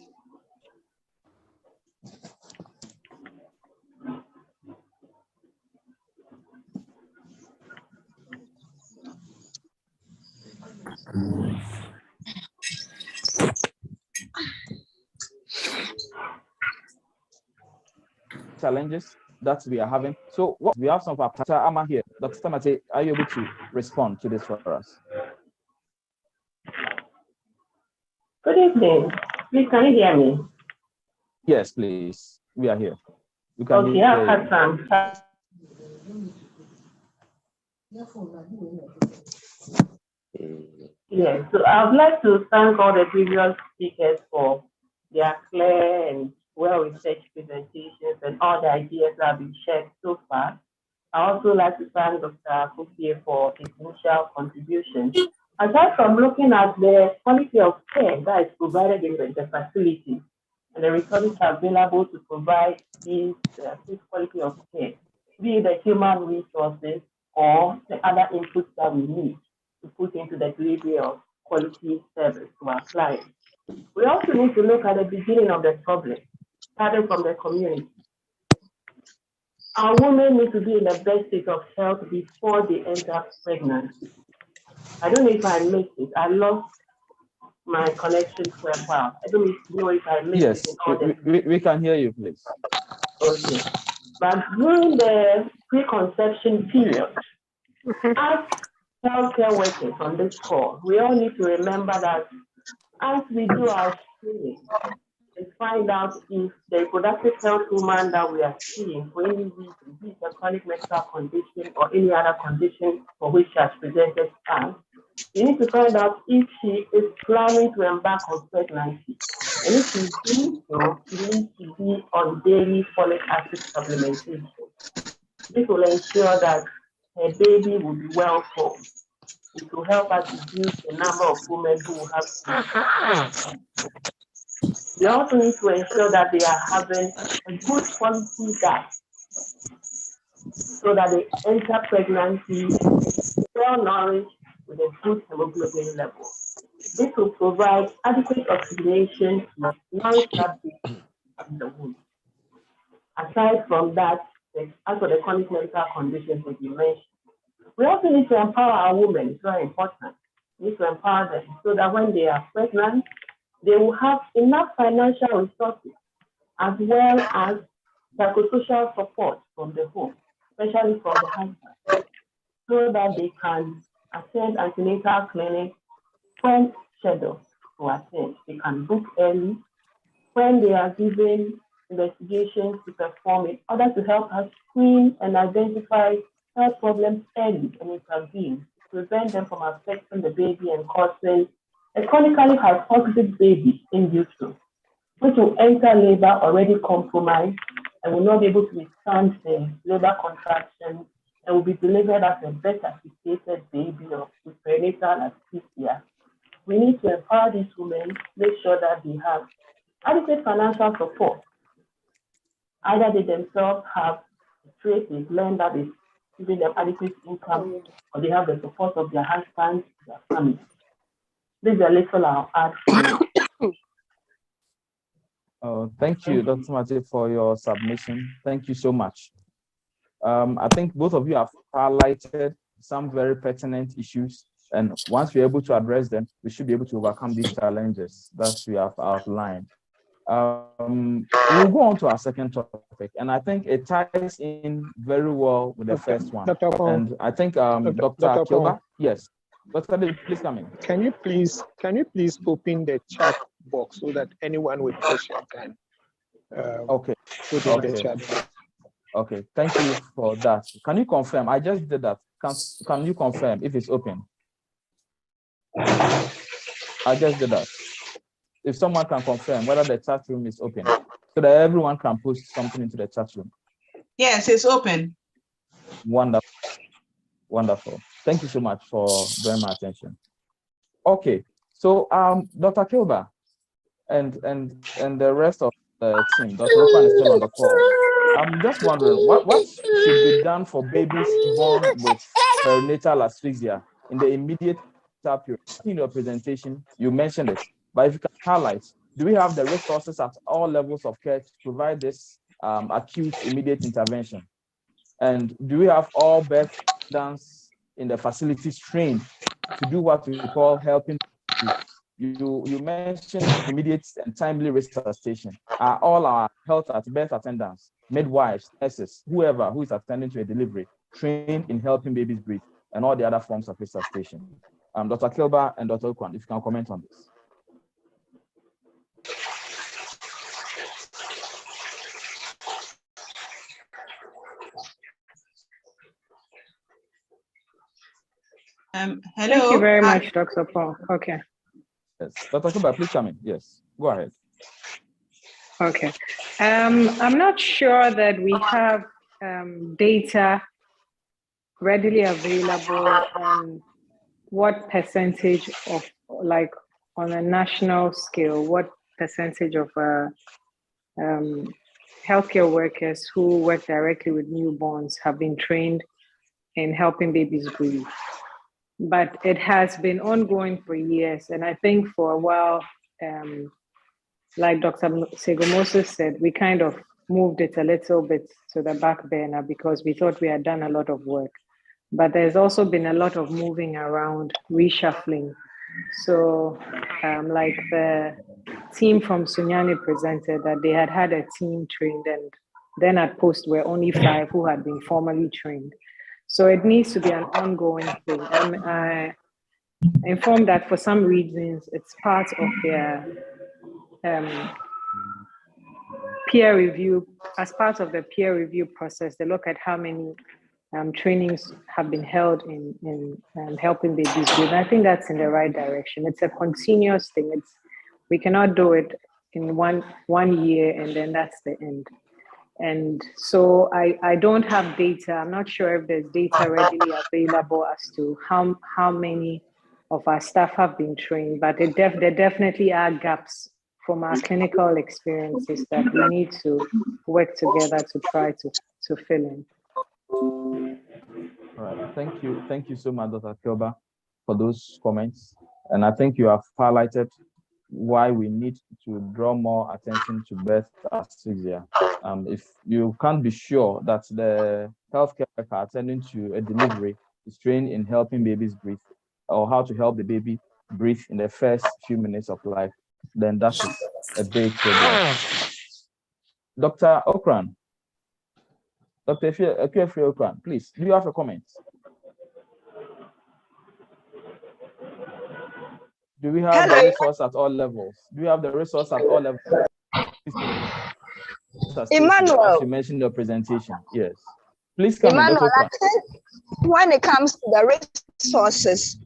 Challenges that we are having. So what we have some of our Dr. Ama here. Dr. Tamate, are you able to respond to this for us? Good evening. Please, can you hear me? Yes, please. We are here. You can okay, I've had some. Yes, so I would like to thank all the previous speakers for their clear and well-researched presentations and all the ideas that have been shared so far. I also like to thank Dr. Kufie for his initial contribution. Aside from looking at the quality of care that is provided in the facility and the resources available to provide this quality of care, be it the human resources or the other inputs that we need to put into the delivery of quality service to our clients. We also need to look at the beginning of the problem, starting from the community. Our women need to be in the best state of health before they enter pregnancy. I don't know if I missed it. I lost my connection for a while. I don't know if I missed it. Yes, we can hear you, please. Okay. But during the preconception period, as healthcare workers on this call, we all need to remember that as we do our screening and find out if the reproductive health woman that we are seeing for any reason, be it a chronic medical condition or any other condition for which she has presented us, we need to find out if she is planning to embark on pregnancy. And if she's doing so, she needs to be on daily folic acid supplementation. This will ensure that her baby will be well formed. It will help us reduce the number of women who will have to. We also need to ensure that they are having a good quality diet so that they enter pregnancy well nourished with a good hemoglobin level. This will provide adequate oxygenation to nourish that baby in the womb. Aside from that, as for the chronic medical conditions that you mentioned, we also need to empower our women. It's very important. We need to empower them so that when they are pregnant, they will have enough financial resources as well as psychosocial support from the home, especially from the husband, so that they can attend antenatal clinics when scheduled to attend. They can book early when they are given investigations to perform in order to help us screen and identify health problems early and intervene, prevent them from affecting the baby and causing a chronically hypoxic baby in utero, which will enter labor already compromised and will not be able to withstand the labor contraction and will be delivered as a better situated baby with perinatal asphyxia. We need to empower these women, make sure that they have adequate financial support. Either they themselves have a trade, they've learned that is giving them adequate income, or they have the support of their husbands, their family. This is a little I'll add for you. Oh, thank you, Dr. Mate, for your submission. Thank you so much. I think both of you have highlighted some very pertinent issues, and once we're able to address them, we should be able to overcome these challenges that we have outlined. We'll go on to our second topic, and I think it ties in very well with the first one. And I think Dr. Kilba, yes, Dr. David, please come in. Can you please open the chat box so that anyone with question can okay. put in the chat box. Okay, thank you for that. Can you confirm? I just did that. Can you confirm if it's open? I just did that. If someone can confirm whether the chat room is open, so that everyone can post something into the chat room. Yes, it's open. Wonderful. Wonderful. Thank you so much for drawing my attention. Okay, so Dr. Kilba and the rest of the team, Dr. Okwan is still on the call. I'm just wondering what should be done for babies born with perinatal asphyxia in the immediate period. In your presentation, you mentioned it, but if you can highlight, do we have the resources at all levels of care to provide this acute immediate intervention? And do we have all birth attendants in the facilities trained to do what we call helping? You mentioned immediate and timely resuscitation. Are all our birth attendants, midwives, nurses, whoever who is attending to a delivery, trained in helping babies breathe and all the other forms of resuscitation? Dr. Kilba and Dr. Okwan, if you can comment on this. Hello. Thank you very much, Dr. Paul. Okay. Yes, Dr. Kilba, please come in. Yes, go ahead. Okay. I'm not sure that we have data readily available on what percentage of, like on a national scale, what percentage of healthcare workers who work directly with newborns have been trained in helping babies breathe. But it has been ongoing for years. And I think for a while, like Dr. Segomoso said, we kind of moved it a little bit to the back burner because we thought we had done a lot of work. But there's also been a lot of moving around, reshuffling. So like the team from Sunyani presented that they had a team trained, and then at post were only 5 who had been formally trained. So it needs to be an ongoing thing. I'm informed that for some reasons, it's part of their peer review. As part of the peer review process, they look at how many trainings have been held in helping babies breathe. I think that's in the right direction. It's a continuous thing. We cannot do it in one year and then that's the end. And so I don't have data. I'm not sure if there's data readily available as to how many of our staff have been trained, but there definitely are gaps from our clinical experiences that we need to work together to try to fill in. All right, thank you so much, Dr. Kilba, for those comments. And I think you have highlighted why we need to draw more attention to birth asphyxia. If you can't be sure that the healthcare worker attending to a delivery is trained in helping babies breathe or how to help the baby breathe in the first few minutes of life, then that is a big problem. Dr. Okran, Dr. Okran, please, do you have a comment? Do we have the resource at all levels? Do you have the resource at all levels? Emmanuel, as you mentioned in your presentation, yes. Please come Emmanuel, in, I think when it comes to the resources,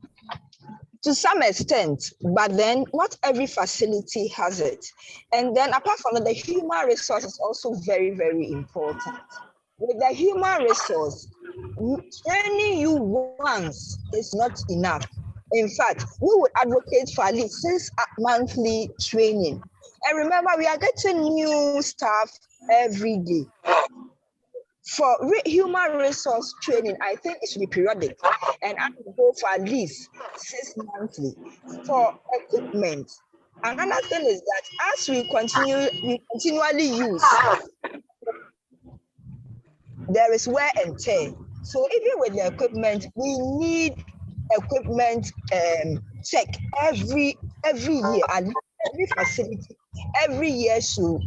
to some extent, but then not every facility has it. And then apart from that, the human resource is also very, very important. With the human resource, training you once is not enough. In fact, we would advocate for at least 6 monthly training. And remember, we are getting new staff every day. For human resource training, I think it should be periodic, and I would go for at least 6 monthly. For equipment, Another thing is that as we continually use, there is wear and tear. So even with the equipment, we need equipment check every year, and every facility every year should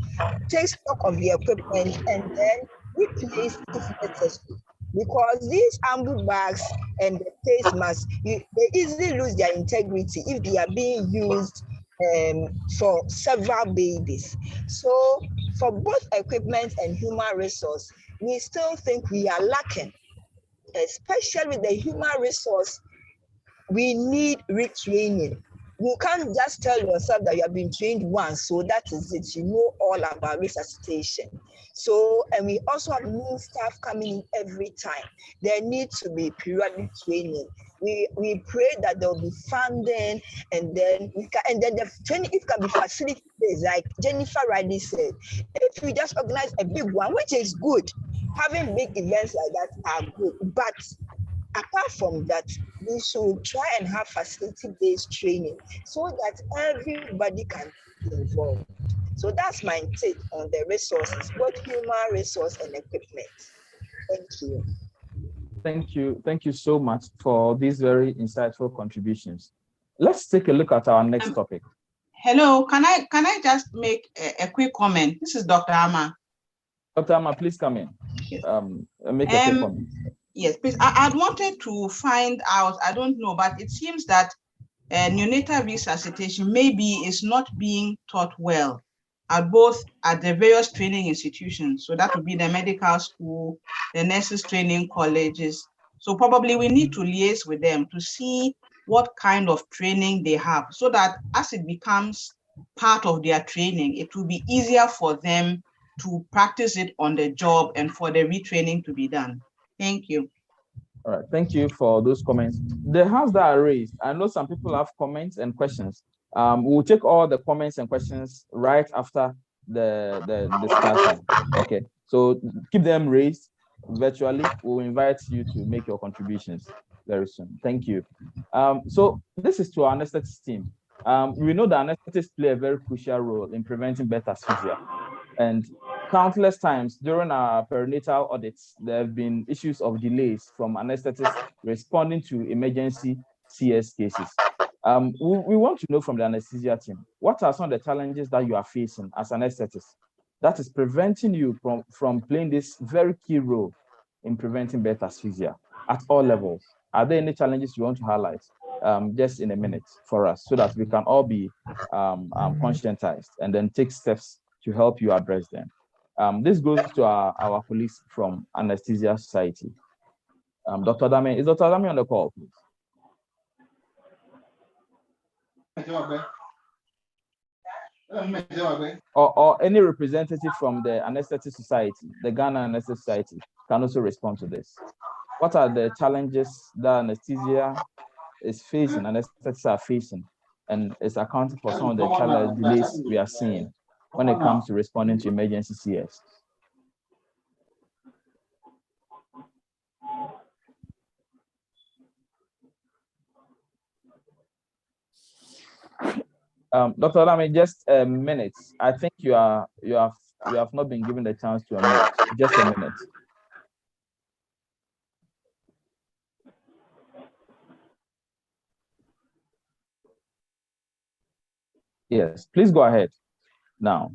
take stock of the equipment and then replace if necessary. Because these ambu bags and the face masks, they easily lose their integrity if they are being used for several babies. So for both equipment and human resource, we still think we are lacking, especially with the human resource. We need retraining. You can't just tell yourself that you have been trained once, so that is it. You know all about resuscitation. So, and we also have new staff coming in every time. There needs to be periodic training. We pray that there will be funding, and then the training, it can be facility based, like Jennifer rightly said. If we just organize a big one, which is good, having big events like that are good, but apart from that, we should try and have facility-based training so that everybody can be involved. So that's my take on the resources, both human resource and equipment. Thank you. Thank you so much for these very insightful contributions. Let's take a look at our next topic. Hello, can I just make a quick comment? This is Dr. Ama. Dr. Ama, please come in. Make a quick comment. Yes, please. I wanted to find out, I don't know, but it seems that neonatal resuscitation maybe is not being taught well at the various training institutions. So that would be the medical school, the nurses training colleges. So probably we need to liaise with them to see what kind of training they have, so that as it becomes part of their training, it will be easier for them to practice it on the job and for the retraining to be done. Thank you. All right, thank you for those comments. The hands that are raised, I know some people have comments and questions. We'll take all the comments and questions right after the discussion. Okay, so keep them raised virtually. We'll invite you to make your contributions very soon. Thank you. So this is to our anesthetists team. We know that anesthetists play a very crucial role in preventing birth asphyxia. And countless times during our perinatal audits, there have been issues of delays from anesthetists responding to emergency CS cases. We want to know from the anesthesia team, what are some of the challenges that you are facing as anesthetists that is preventing you from playing this very key role in preventing birth asphyxia at all levels? Are there any challenges you want to highlight just in a minute for us, so that we can all be conscientized and then take steps to help you address them? This goes to our colleagues from Anesthesia Society. Dr. Dame, is Dr. Dame on the call, please? Or any representative from the Anesthesia Society, the Ghana Anesthesia Society, can also respond to this. What are the challenges that anesthesia is facing, anesthetists are facing, and is accounting for some of the challenge delays we are seeing when it comes to responding to emergency CS? Dr. Lamy, just a minute. I think you have not been given the chance to unmute. Just a minute. Yes, please go ahead now.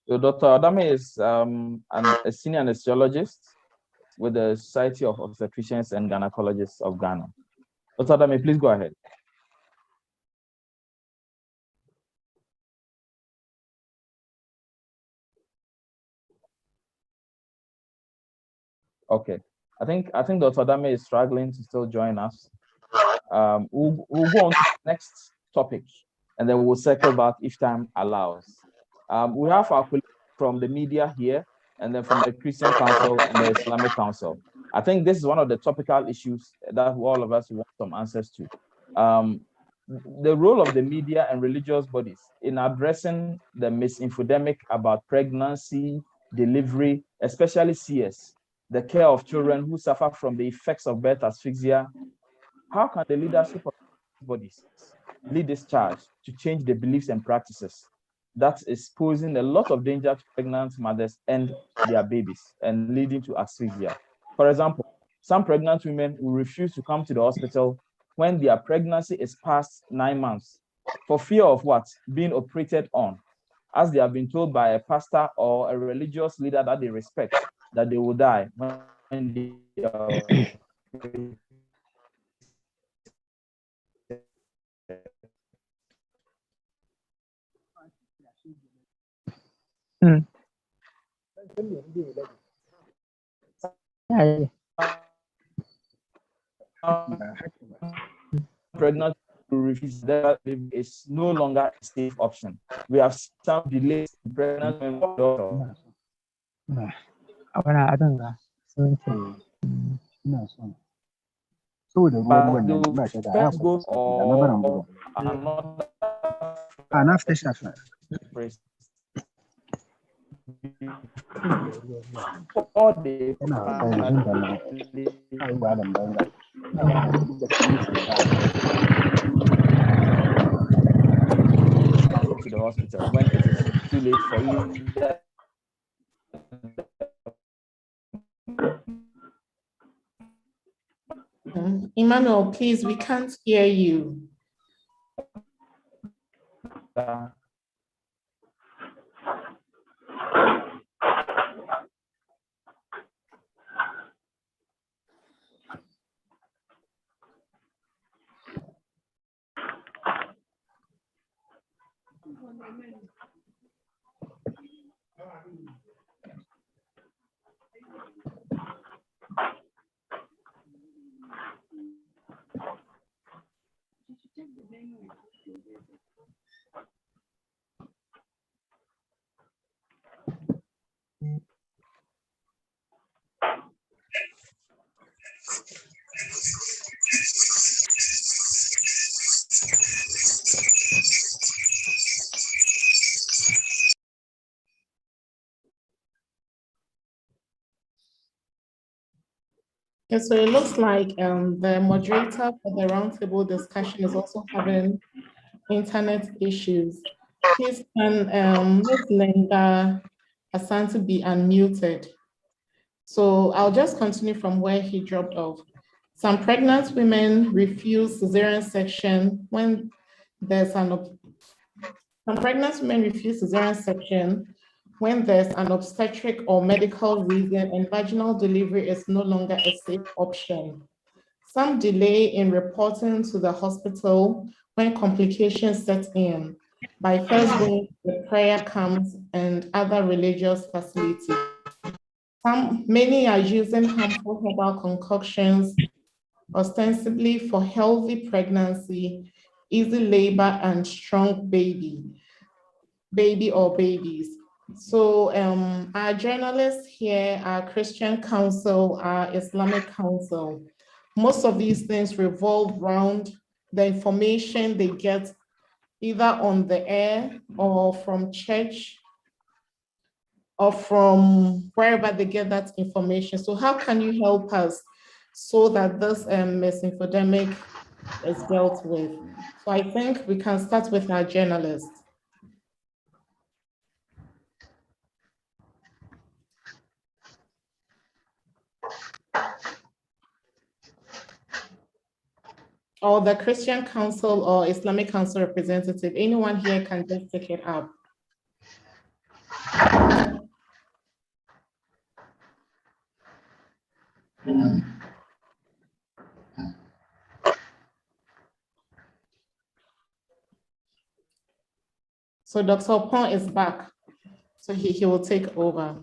So Dr. Adame is a senior anesthesiologist with the Society of Obstetricians and Gynecologists of Ghana. Dr. Adame, please go ahead. Okay, I think Dr. Adame is struggling to still join us. We'll go on to the next topic, and then we'll circle back if time allows. We have our colleagues from the media here, and then from the Christian Council and the Islamic Council. I think this is one of the topical issues that all of us want some answers to. The role of the media and religious bodies in addressing the misinfodemic about pregnancy, delivery, especially CS, the care of children who suffer from the effects of birth asphyxia, how can the leadership of bodies lead this charge to change the beliefs and practices that is posing a lot of danger to pregnant mothers and their babies and leading to asphyxia? For example, some pregnant women will refuse to come to the hospital when their pregnancy is past 9 months for fear of what? Being operated on, as they have been told by a pastor or a religious leader that they respect that they will die when they are pregnant to refuse that is no longer a safe option. We have some delays in pregnant women. I don't know. No, so. So the But one the first go or another after suffer. All the to the hospital when it is too late for you. Emmanuel, please, we can't hear you. Okay, so it looks like the moderator for the roundtable discussion is also having internet issues. Please can Ms. Linda Asante be unmuted? So I'll just continue from where he dropped off. Some pregnant women refuse cesarean section when there's some pregnant women refuse cesarean section when there's an obstetric or medical reason and vaginal delivery is no longer a safe option. Some delay in reporting to the hospital when complications set in by first going to the prayer camps and other religious facilities. Many are using harmful herbal concoctions ostensibly for healthy pregnancy, easy labor, and strong baby or babies. So our journalists here, our Christian Council, our Islamic Council, most of these things revolve around the information they get either on the air or from church or from wherever they get that information. So how can you help us so that this misinfodemic is dealt with? So I think we can start with our journalists. Or the Christian Council or Islamic Council representative, anyone here can just take it up. So Dr. Pong is back, so he will take over.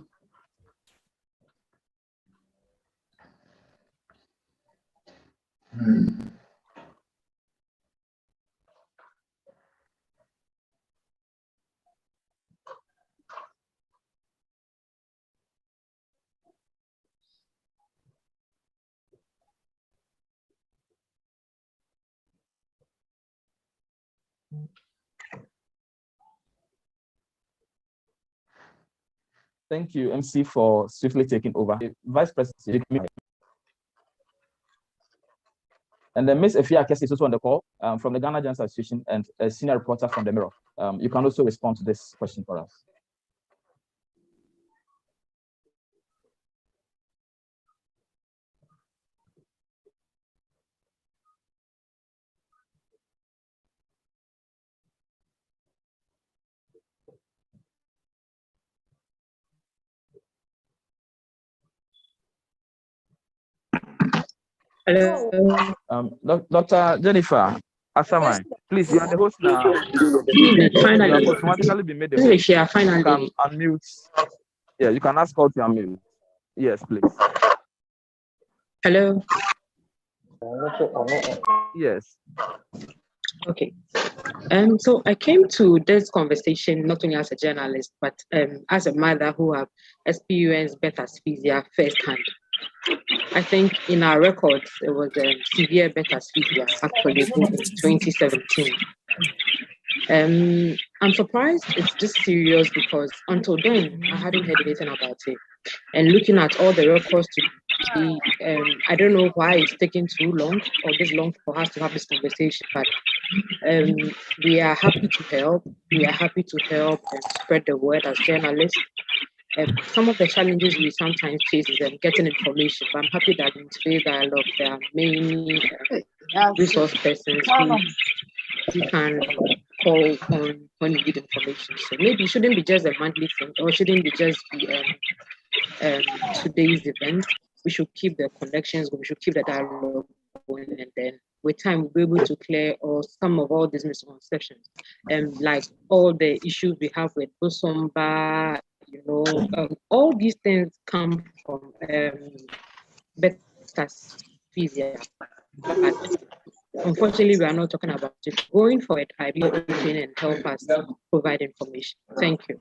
Thank you, MC, for swiftly taking over. Vice President. And then Ms. Efia Kesi is also on the call from the Ghana Journalists Association and a senior reporter from the Mirror. You can also respond to this question for us. Hello. Dr. Jennifer Asamai, please, you are the host now. Finally. You have automatically been made the host. Yeah, finally. You can unmute. Yeah, you can ask call to unmute. Yes, please. Hello. Yes. Okay. So I came to this conversation not only as a journalist, but as a mother who have experienced beta asphyxia firsthand. I think in our records, it was severe beta asphyxia actually in 2017. I'm surprised it's this serious because until then, I hadn't heard anything about it. And looking at all the records today, I don't know why it's taking too long or this long for us to have this conversation, but we are happy to help. We are happy to help and spread the word as journalists. Some of the challenges we sometimes face is getting information, but I'm happy that in today's dialogue, there are many resource persons who can call on when you need information. So maybe it shouldn't be just a monthly thing, or shouldn't be just be today's event. We should keep the connections, we should keep the dialogue going, and then with time we'll be able to clear some of all these misconceptions. Like all the issues we have with Busomba, all these things come from beta asphyxia. Unfortunately, we are not talking about it. Going for it, I be open and help us provide information. Thank you.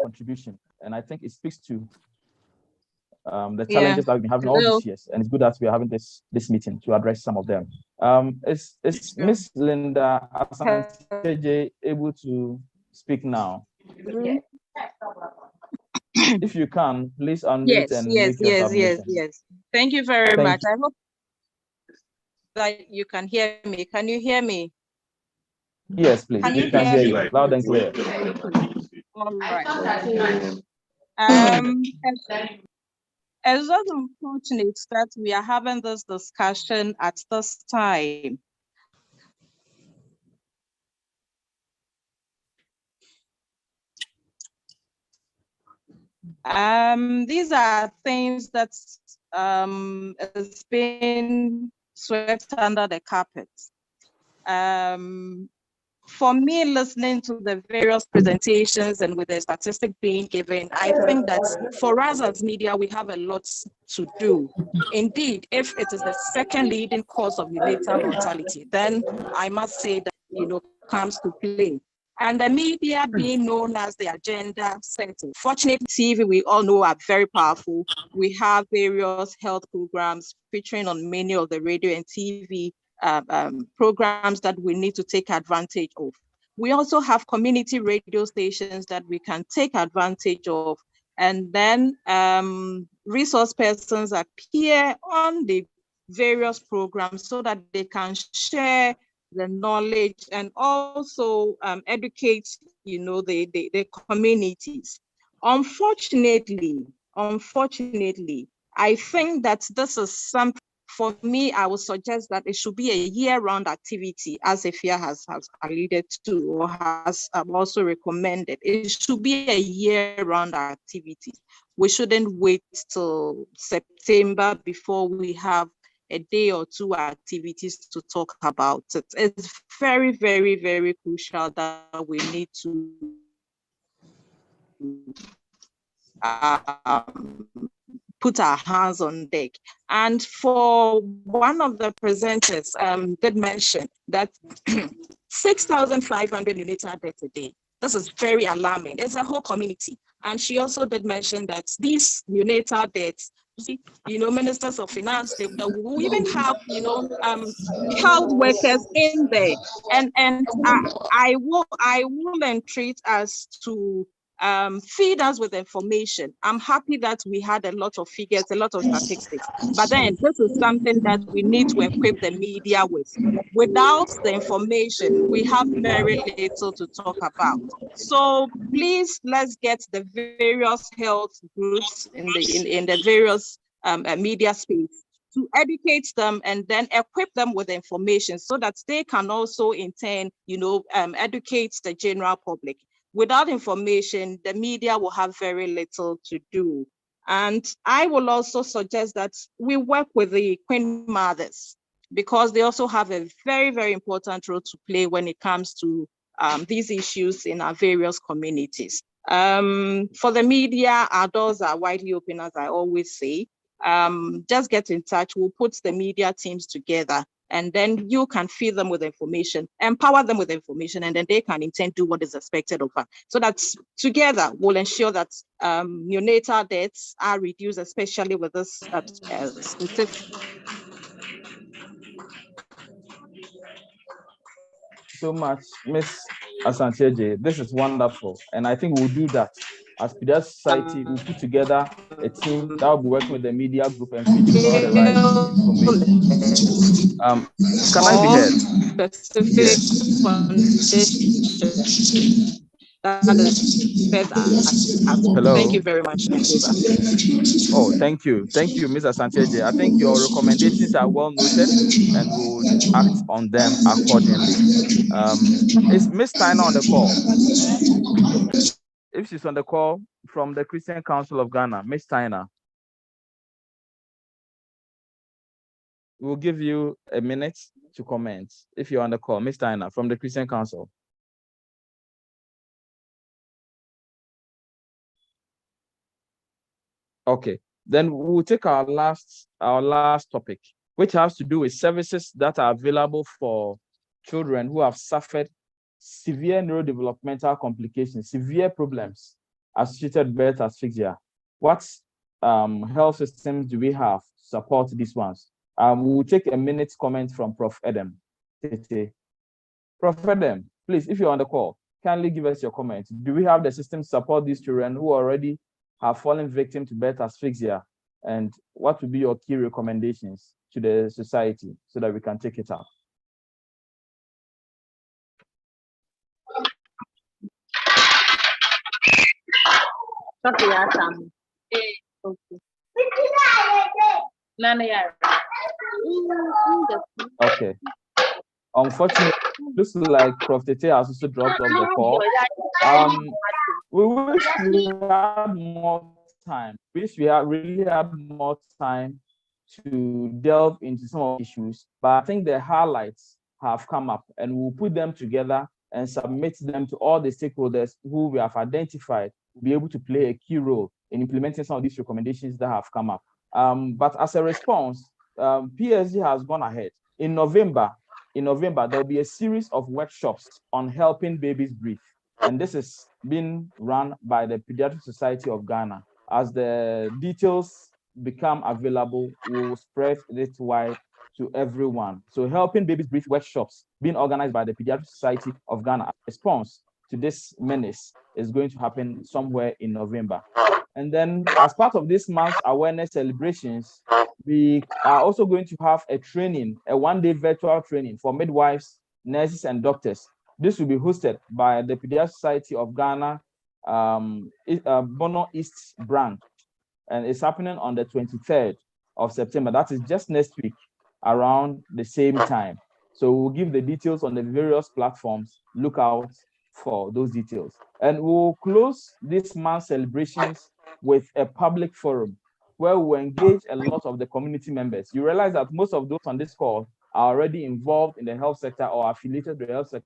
Contribution, and I think it speaks to the challenges that we've been having all these years, and it's good that we are having this meeting to address some of them. Is Miss Linda Asamoah able to speak now? If you can, please unmute and make your submission. Yes. Thank you very much. I hope that you can hear me. Can you hear me? Yes, please. We can hear you loud and clear. All right. It's just unfortunate that we are having this discussion at this time. These are things that has been swept under the carpet. For me, listening to the various presentations and with the statistics being given, I think that for us as media, we have a lot to do. Indeed, if it is the second leading cause of neonatal mortality, then I must say that, comes to play. And the media being known as the agenda center. Fortunately, TV, we all know, are very powerful. We have various health programs featuring on many of the radio and TV programs that we need to take advantage of. We also have community radio stations that we can take advantage of. And then resource persons appear on the various programs so that they can share the knowledge and also educate, the communities. Unfortunately, I think that this is something, for me, I would suggest that it should be a year-round activity, as Efia has alluded to or has also recommended. It should be a year-round activity. We shouldn't wait till September before we have a day or two activities to talk about it. It's very, very, very crucial that we need to put our hands on deck. And for one of the presenters did mention that 6,500 neonatal deaths a day. This is very alarming. It's a whole community. And she also did mention that these neonatal deaths ministers of finance. We even have, health workers in there, and I will entreat us to feed us with information. I'm happy that we had a lot of figures, a lot of statistics, but then this is something that we need to equip the media with. Without the information, we have very little to talk about. So please, let's get the various health groups in the various media space to educate them and then equip them with information so that they can also in turn, educate the general public. Without information, the media will have very little to do. And I will also suggest that we work with the Queen Mothers, because they also have a very, very important role to play when it comes to these issues in our various communities. For the media, our doors are widely open, as I always say. Just get in touch. We'll put the media teams together, and then you can feed them with information, empower them with information, and then they can in turn do what is expected of them. So that together we'll ensure that neonatal deaths are reduced, especially with this specific. So much, Miss Asantieje. This is wonderful, and I think we'll do that. As Pediatric Society, we'll put together a team that will be working with the media group and feeding you all the right information. Can I be heard? Specific that is better. Hello. Thank you very much. Oh, thank you, Ms. Asantieje. I think your recommendations are well noted, and we'll act on them accordingly. Is Ms. Tyner on the call? If she's on the call from the Christian Council of Ghana, Ms. Tyner, we'll give you a minute to comment if you're on the call. Ms. Tyner from the Christian Council. Okay, then we'll take our last topic, which has to do with services that are available for children who have suffered severe neurodevelopmental complications, severe problems associated with birth asphyxia. What health systems do we have to support these ones? We'll take a minute comment from Prof. Edem. Prof. Edem, please, if you're on the call, kindly give us your comment. Do we have the system to support these children who already have fallen victim to birth asphyxia? And what would be your key recommendations to the society so that we can take it up? Okay. Unfortunately, looks like Prof. Tete has also dropped off the call. We wish we had more time. Really had more time to delve into some of the issues, but I think the highlights have come up, and we'll put them together and submit them to all the stakeholders who we have identified will be able to play a key role in implementing some of these recommendations that have come up. But as a response, PSG has gone ahead. In November, there'll be a series of workshops on helping babies breathe. And this is being run by the Pediatric Society of Ghana. As the details become available, we'll spread it wide to everyone. So helping babies breathe workshops being organized by the Pediatric Society of Ghana. A response to this menace is going to happen somewhere in November. And then as part of this month's awareness celebrations, we are also going to have a training, a one-day virtual training for midwives, nurses, and doctors. This will be hosted by the Pediatric Society of Ghana, Bono East branch, and it's happening on the 23rd of September. That is just next week, around the same time. So we'll give the details on the various platforms. Look out for those details. And we'll close this month's celebrations with a public forum where we'll engage a lot of the community members. You realize that most of those on this call are already involved in the health sector or affiliated to the health sector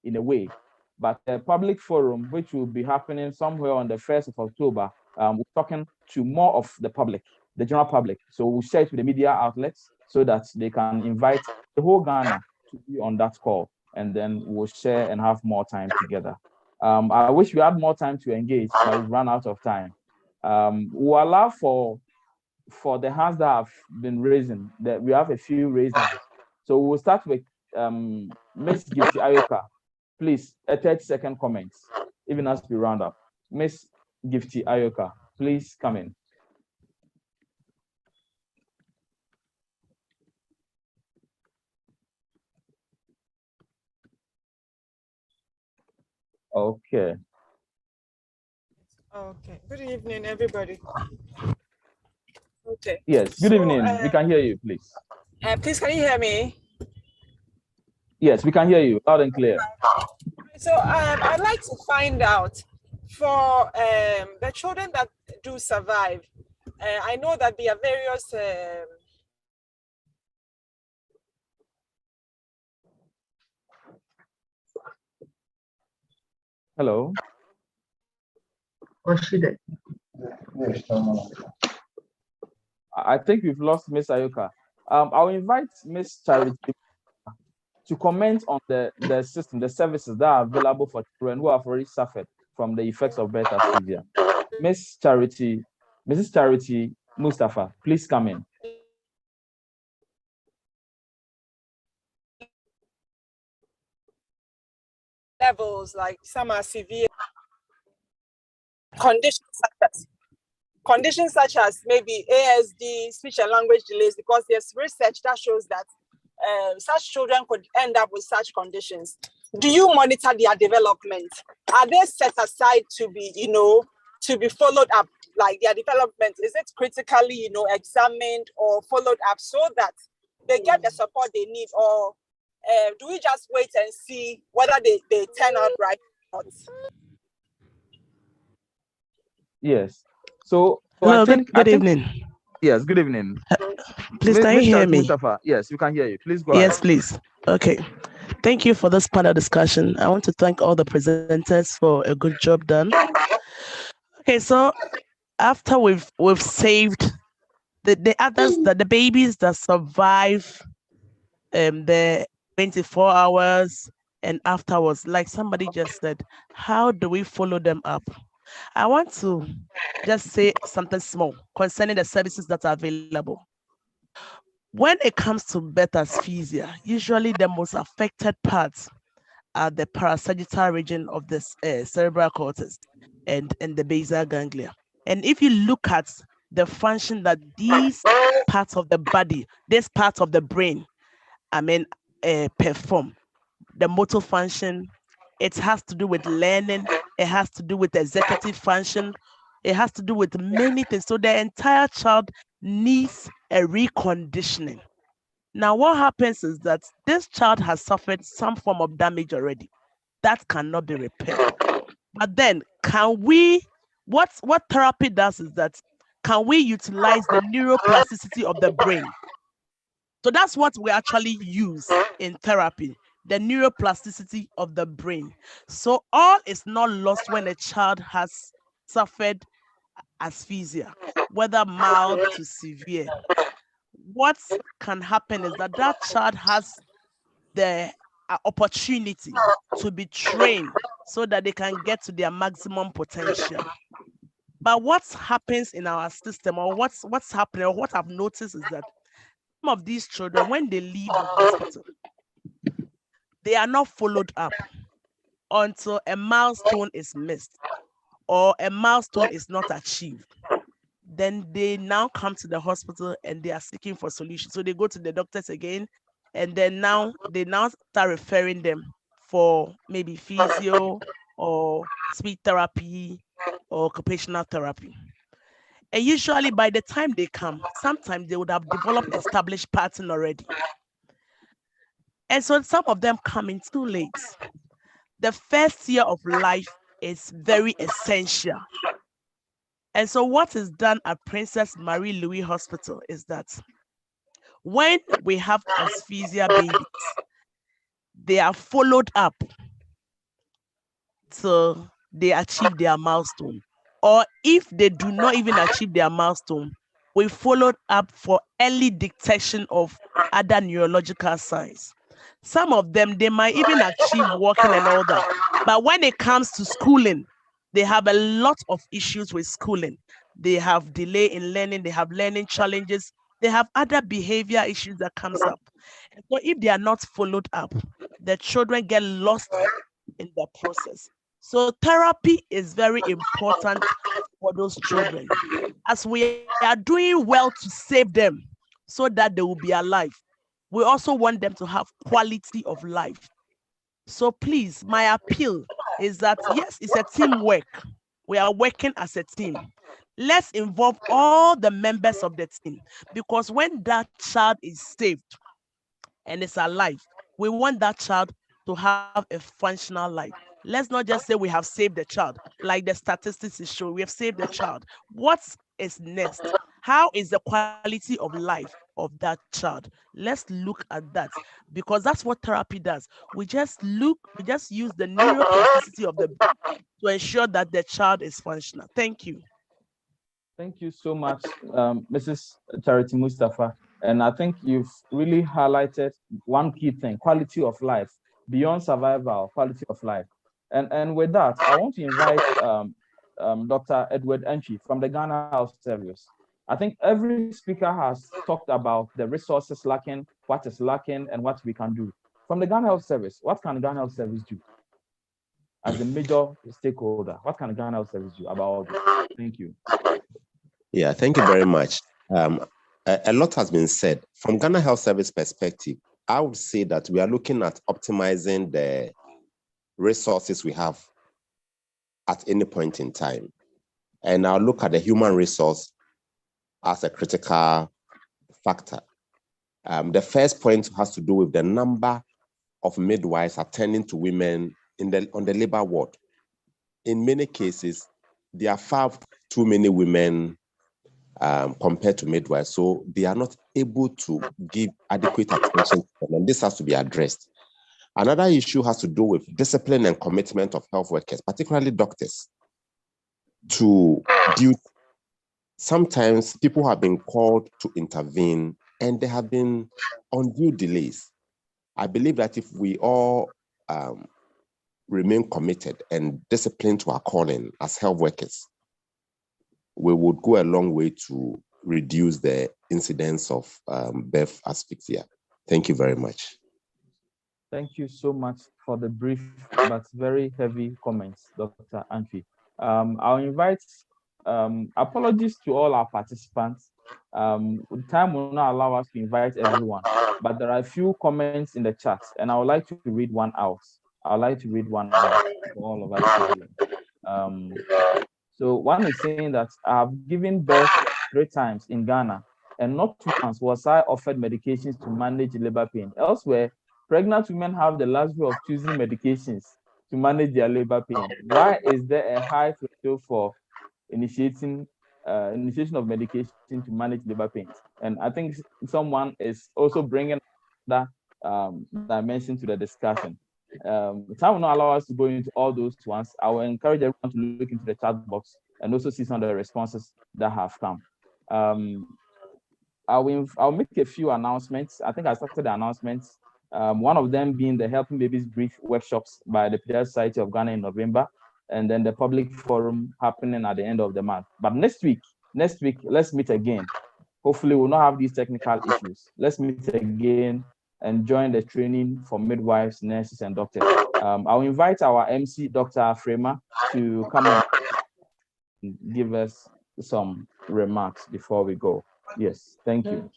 in a way. But a public forum, which will be happening somewhere on the 1st of October, we're talking to more of the public, the general public. So we'll share it with the media outlets so that they can invite the whole Ghana to be on that call. And then we'll share and have more time together. I wish we had more time to engage, but we've run out of time. We'll allow for the hands that have been raising. That we have a few raised hands. So we'll start with Miss Gifty Ayoka. Please, a 30-second comment, even as we round up. Miss Gifty Ayoka, please come in. Okay. Okay. Good evening, everybody. Okay. Yes. Good evening. We can hear you, please. Please, can you hear me? Yes, we can hear you loud and clear. So I'd like to find out for the children that do survive. I know that there are various Hello. Was she there? I think we've lost Miss Ayoka. I'll invite Miss Charity to comment on the system, the services that are available for children who have already suffered from the effects of birth asphyxia. Mrs. Charity Mustafa, please come in. levels, like some are severe conditions such as maybe ASD, speech and language delays, because there's research that shows that such children could end up with such conditions. Do you monitor their development? Are they set aside to be, to be followed up, like their development? Is it critically, examined or followed up so that they get the support they need? Or do we just wait and see whether they turn out right or not? Yes. So hello, good evening. Yes, good evening. Please, can you hear me? Mustafa, yes, we can hear you. Please go ahead. Yes, please. Okay. Thank you for this panel discussion. I want to thank all the presenters for a good job done. Okay, so after we've saved the others, the babies that survive the 24 hours and afterwards, like somebody just said, how do we follow them up? I want to just say something small concerning the services that are available. When it comes to birth asphyxia, usually the most affected parts are the parasagittal region of the cerebral cortex and the basal ganglia. And if you look at the function that these parts of the body, this part of the brain, perform, the motor function, it has to do with learning, it has to do with executive function, it has to do with many things. So the entire child needs a reconditioning. Now, what happens is that this child has suffered some form of damage already. That cannot be repaired. But then, can we, what therapy does is that, can we utilize the neuroplasticity of the brain? So that's what we actually use in therapy, the neuroplasticity of the brain. So all is not lost when a child has suffered asphyxia, whether mild to severe. What can happen is that that child has the opportunity to be trained so that they can get to their maximum potential. But what happens in our system, or what's happening, or what I've noticed is that some of these children, when they leave the hospital, they are not followed up until a milestone is missed or a milestone is not achieved. Then they now come to the hospital and they are seeking for solutions. So they go to the doctors again, and then they start referring them for maybe physio or speech therapy or occupational therapy. And usually by the time they come, sometimes they would have developed established pattern already. And so some of them come in too late. The first year of life is very essential. And so what is done at Princess Marie Louise Hospital is that when we have asphyxia babies, they are followed up till they achieve their milestone. Or if they do not even achieve their milestone, we followed up for early detection of other neurological signs. Some of them, they might even achieve walking and all that. But when it comes to schooling, they have a lot of issues with schooling. they have delay in learning, they have learning challenges, they have other behavior issues that comes up. And so if they are not followed up, the children get lost in the process. So therapy is very important for those children. As we are doing well to save them so that they will be alive, we also want them to have quality of life. So please, my appeal is that, yes, it's a teamwork. We are working as a team. Let's involve all the members of the team, because when that child is saved and is alive, we want that child to have a functional life. Let's not just say we have saved the child, like the statistics is showing, we have saved the child. What is next? How is the quality of life of that child? Let's look at that, because that's what therapy does. We just use the neuroplasticity of the brain to ensure that the child is functional. Thank you. Thank you so much, Mrs. Charity Mustafa. And I think you've really highlighted one key thing: quality of life, beyond survival, quality of life. And with that, I want to invite Dr. Edward Entry from the Ghana Health Service. I think every speaker has talked about the resources lacking, what is lacking, and what we can do. From the Ghana Health Service, what can the Ghana Health Service do? As a major stakeholder, what can the Ghana Health Service do about all this? Thank you. Yeah, thank you very much. A lot has been said. From Ghana Health Service perspective, I would say that we are looking at optimizing the resources we have at any point in time. And I'll look at the human resource as a critical factor. The first point has to do with the number of midwives attending to women on the labor ward. In many cases, there are far too many women compared to midwives, so they are not able to give adequate attention to them, and this has to be addressed. Another issue has to do with discipline and commitment of health workers, particularly doctors, to duty. Sometimes people have been called to intervene and there have been undue delays. I believe that if we all remain committed and disciplined to our calling as health workers, we would go a long way to reduce the incidence of birth asphyxia. Thank you very much. Thank you so much for the brief but very heavy comments, Dr. Antwi. I'll invite, apologies to all our participants. Time will not allow us to invite everyone, but there are a few comments in the chat, and I would like to read one out. I would like to read one out for all of us to so one is saying that I have given birth 3 times in Ghana, and not once was I offered medications to manage labor pain. Elsewhere, pregnant women have the luxury of choosing medications to manage their labor pain. Why is there a high threshold for initiation of medication to manage labor pains? And I think someone is also bringing that dimension to the discussion. Time will not allow us to go into all those ones. I will encourage everyone to look into the chat box and also see some of the responses that have come. I'll make a few announcements. I think I started the announcements. One of them being the Helping Babies Brief workshops by the Pediatric Society of Ghana in November, and then the public forum happening at the end of the month. But next week, let's meet again. Hopefully we'll not have these technical issues. Let's meet again and join the training for midwives, nurses, and doctors. I'll invite our MC, Dr. Frema, to come and give us some remarks before we go. Yes, thank you.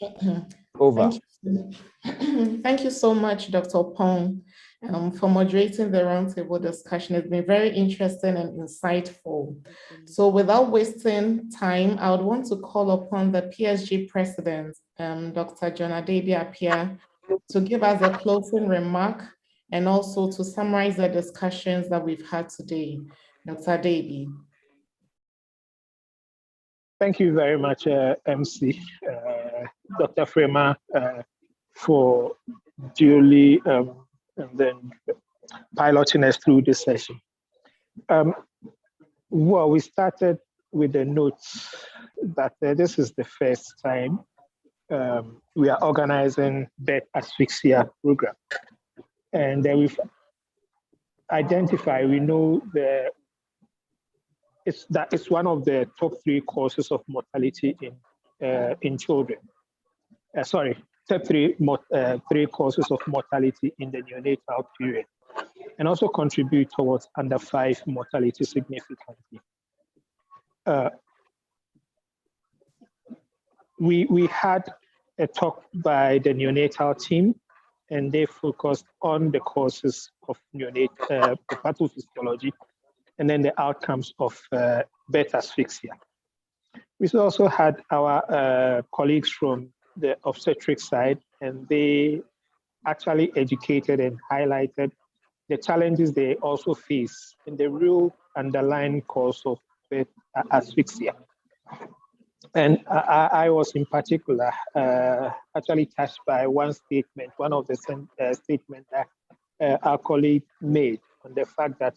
Over. Thank you so much, Dr. Pong, for moderating the roundtable discussion. It's been very interesting and insightful. So without wasting time, I would want to call upon the PSG president, Dr. John Adebi Apia, to give us a closing remark and also to summarize the discussions that we've had today. Dr. Adebi. Thank you very much, MC, Dr. Frema, for duly and then piloting us through this session. Well, we started with the notes that this is the first time we are organizing birth asphyxia program. And we've identified, we know it's one of the top 3 causes of mortality in children. Top 3 causes of mortality in the neonatal period, and also contribute towards under 5 mortality significantly. We had a talk by the neonatal team, and they focused on the causes of neonatal pathophysiology and then the outcomes of birth asphyxia. We also had our colleagues from the obstetric side, and they actually educated and highlighted the challenges they also face in the real underlying cause of birth asphyxia. And I was in particular actually touched by one of the statements that our colleague made on the fact that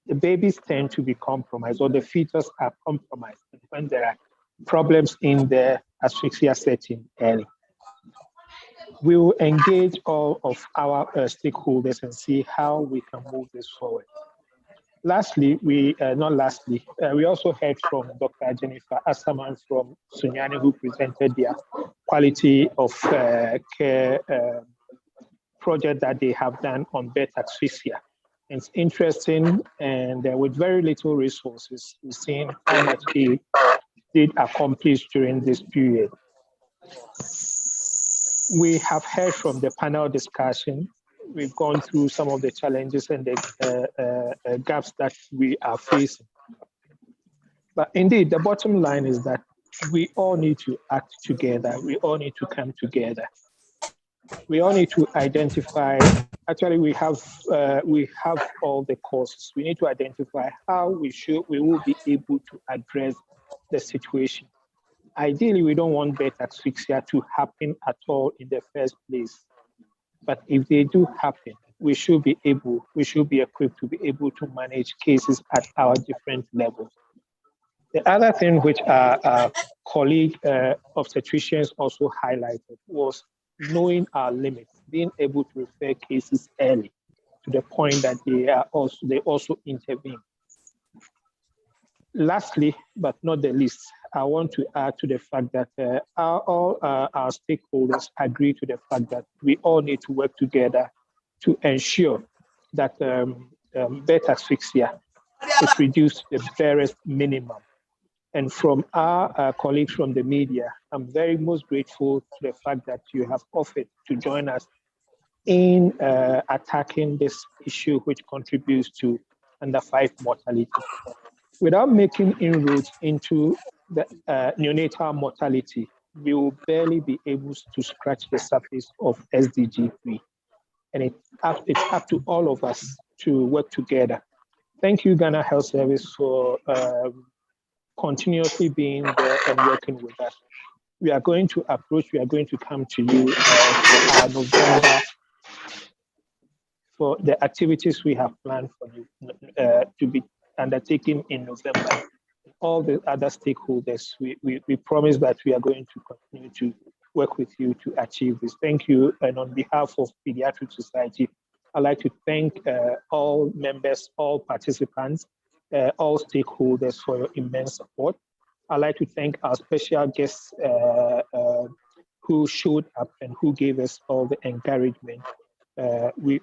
the babies tend to be compromised, or the fetus are compromised when there are problems in the asphyxia setting early. We will engage all of our stakeholders and see how we can move this forward. Lastly, we also heard from Dr. Jennifer Assaman from Sunyani, who presented their quality of care project that they have done on birth asphyxia. It's interesting, and with very little resources, we've seen how much they did accomplish during this period. We have heard from the panel discussion. We've gone through some of the challenges and the gaps that we are facing. But indeed, the bottom line is that we all need to act together. We all need to come together. We all need to identify, actually we have all the causes. We need to identify how we will be able to address the situation. Ideally, we don't want birth asphyxia to happen at all in the first place. But if they do happen, we should be equipped to be able to manage cases at our different levels. The other thing which our colleague obstetricians also highlighted was knowing our limits, being able to refer cases early to the point that they also intervene. Lastly, but not the least, I want to add to the fact that all our stakeholders agree to the fact that we all need to work together to ensure that birth asphyxia is reduced to the barest minimum. And from our colleagues from the media, I'm most grateful to the fact that you have offered to join us in attacking this issue, which contributes to under 5 mortality. Without making inroads into the neonatal mortality, we will barely be able to scratch the surface of SDG 3. And it's up to all of us to work together. Thank you, Ghana Health Service, for continuously being there and working with us. We are going to come to you for our November, for the activities we have planned for you to be undertaken in November. All the other stakeholders, we promise that we are going to continue to work with you to achieve this. Thank you. And on behalf of Pediatric Society, I'd like to thank all members, all participants, all stakeholders for your immense support. I'd like to thank our special guests who showed up and who gave us all the encouragement. We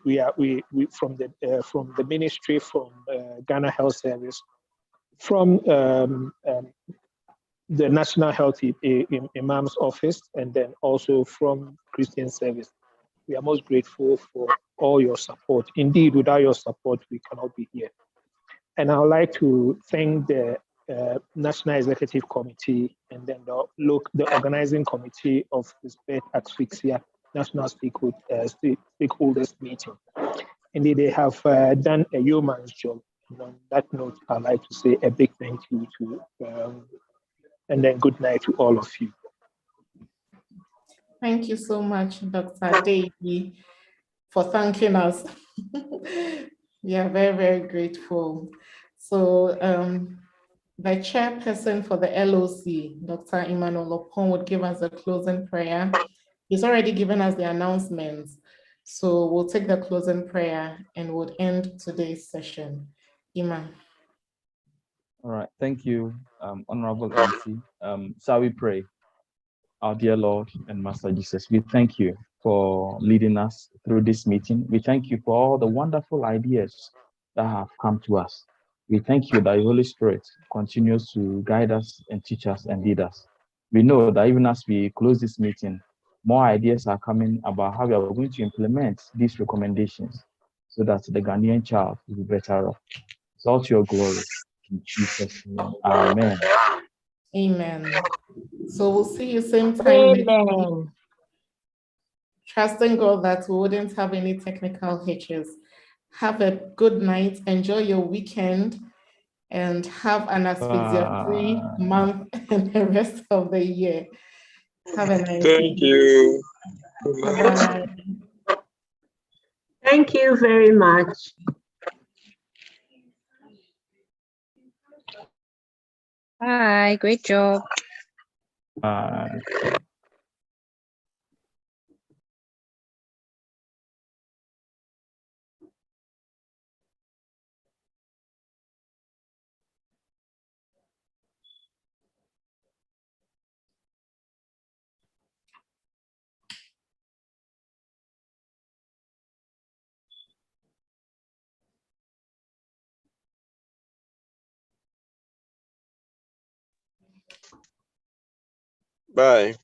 from the ministry, from Ghana Health Service, from the National Health Imam's Office, and then also from Christian Service. We are most grateful for all your support. Indeed, without your support, we cannot be here. And I would like to thank the National Executive Committee and then the organizing committee of this birth asphyxia National Stakeholders Meeting. Indeed, they have done a yeoman's job. And on that note, I'd like to say a big thank you to, and then good night to all of you. Thank you so much, Dr. Davey, for thanking us. We are very, very grateful. So the chairperson for the LOC, Dr. Emmanuel Opon, would give us a closing prayer. He's already given us the announcements. So we'll take the closing prayer and we'll end today's session. Ima. All right. Thank you, Honorable MC. Shall we pray? Our dear Lord and Master Jesus, we thank you for leading us through this meeting. We thank you for all the wonderful ideas that have come to us. We thank you that your Holy Spirit continues to guide us and teach us and lead us. We know that even as we close this meeting, more ideas are coming about how we are going to implement these recommendations so that the Ghanaian child will be better off. Exalt your glory. In Jesus' name, amen. Amen. So we'll see you same time next week. Amen. Trusting God that we wouldn't have any technical hitches. Have a good night. Enjoy your weekend and have an asphyxia-free month and the rest of the year. Have a nice Thank you. Bye-bye. Thank you very much. Bye. Great job. Bye. Bye.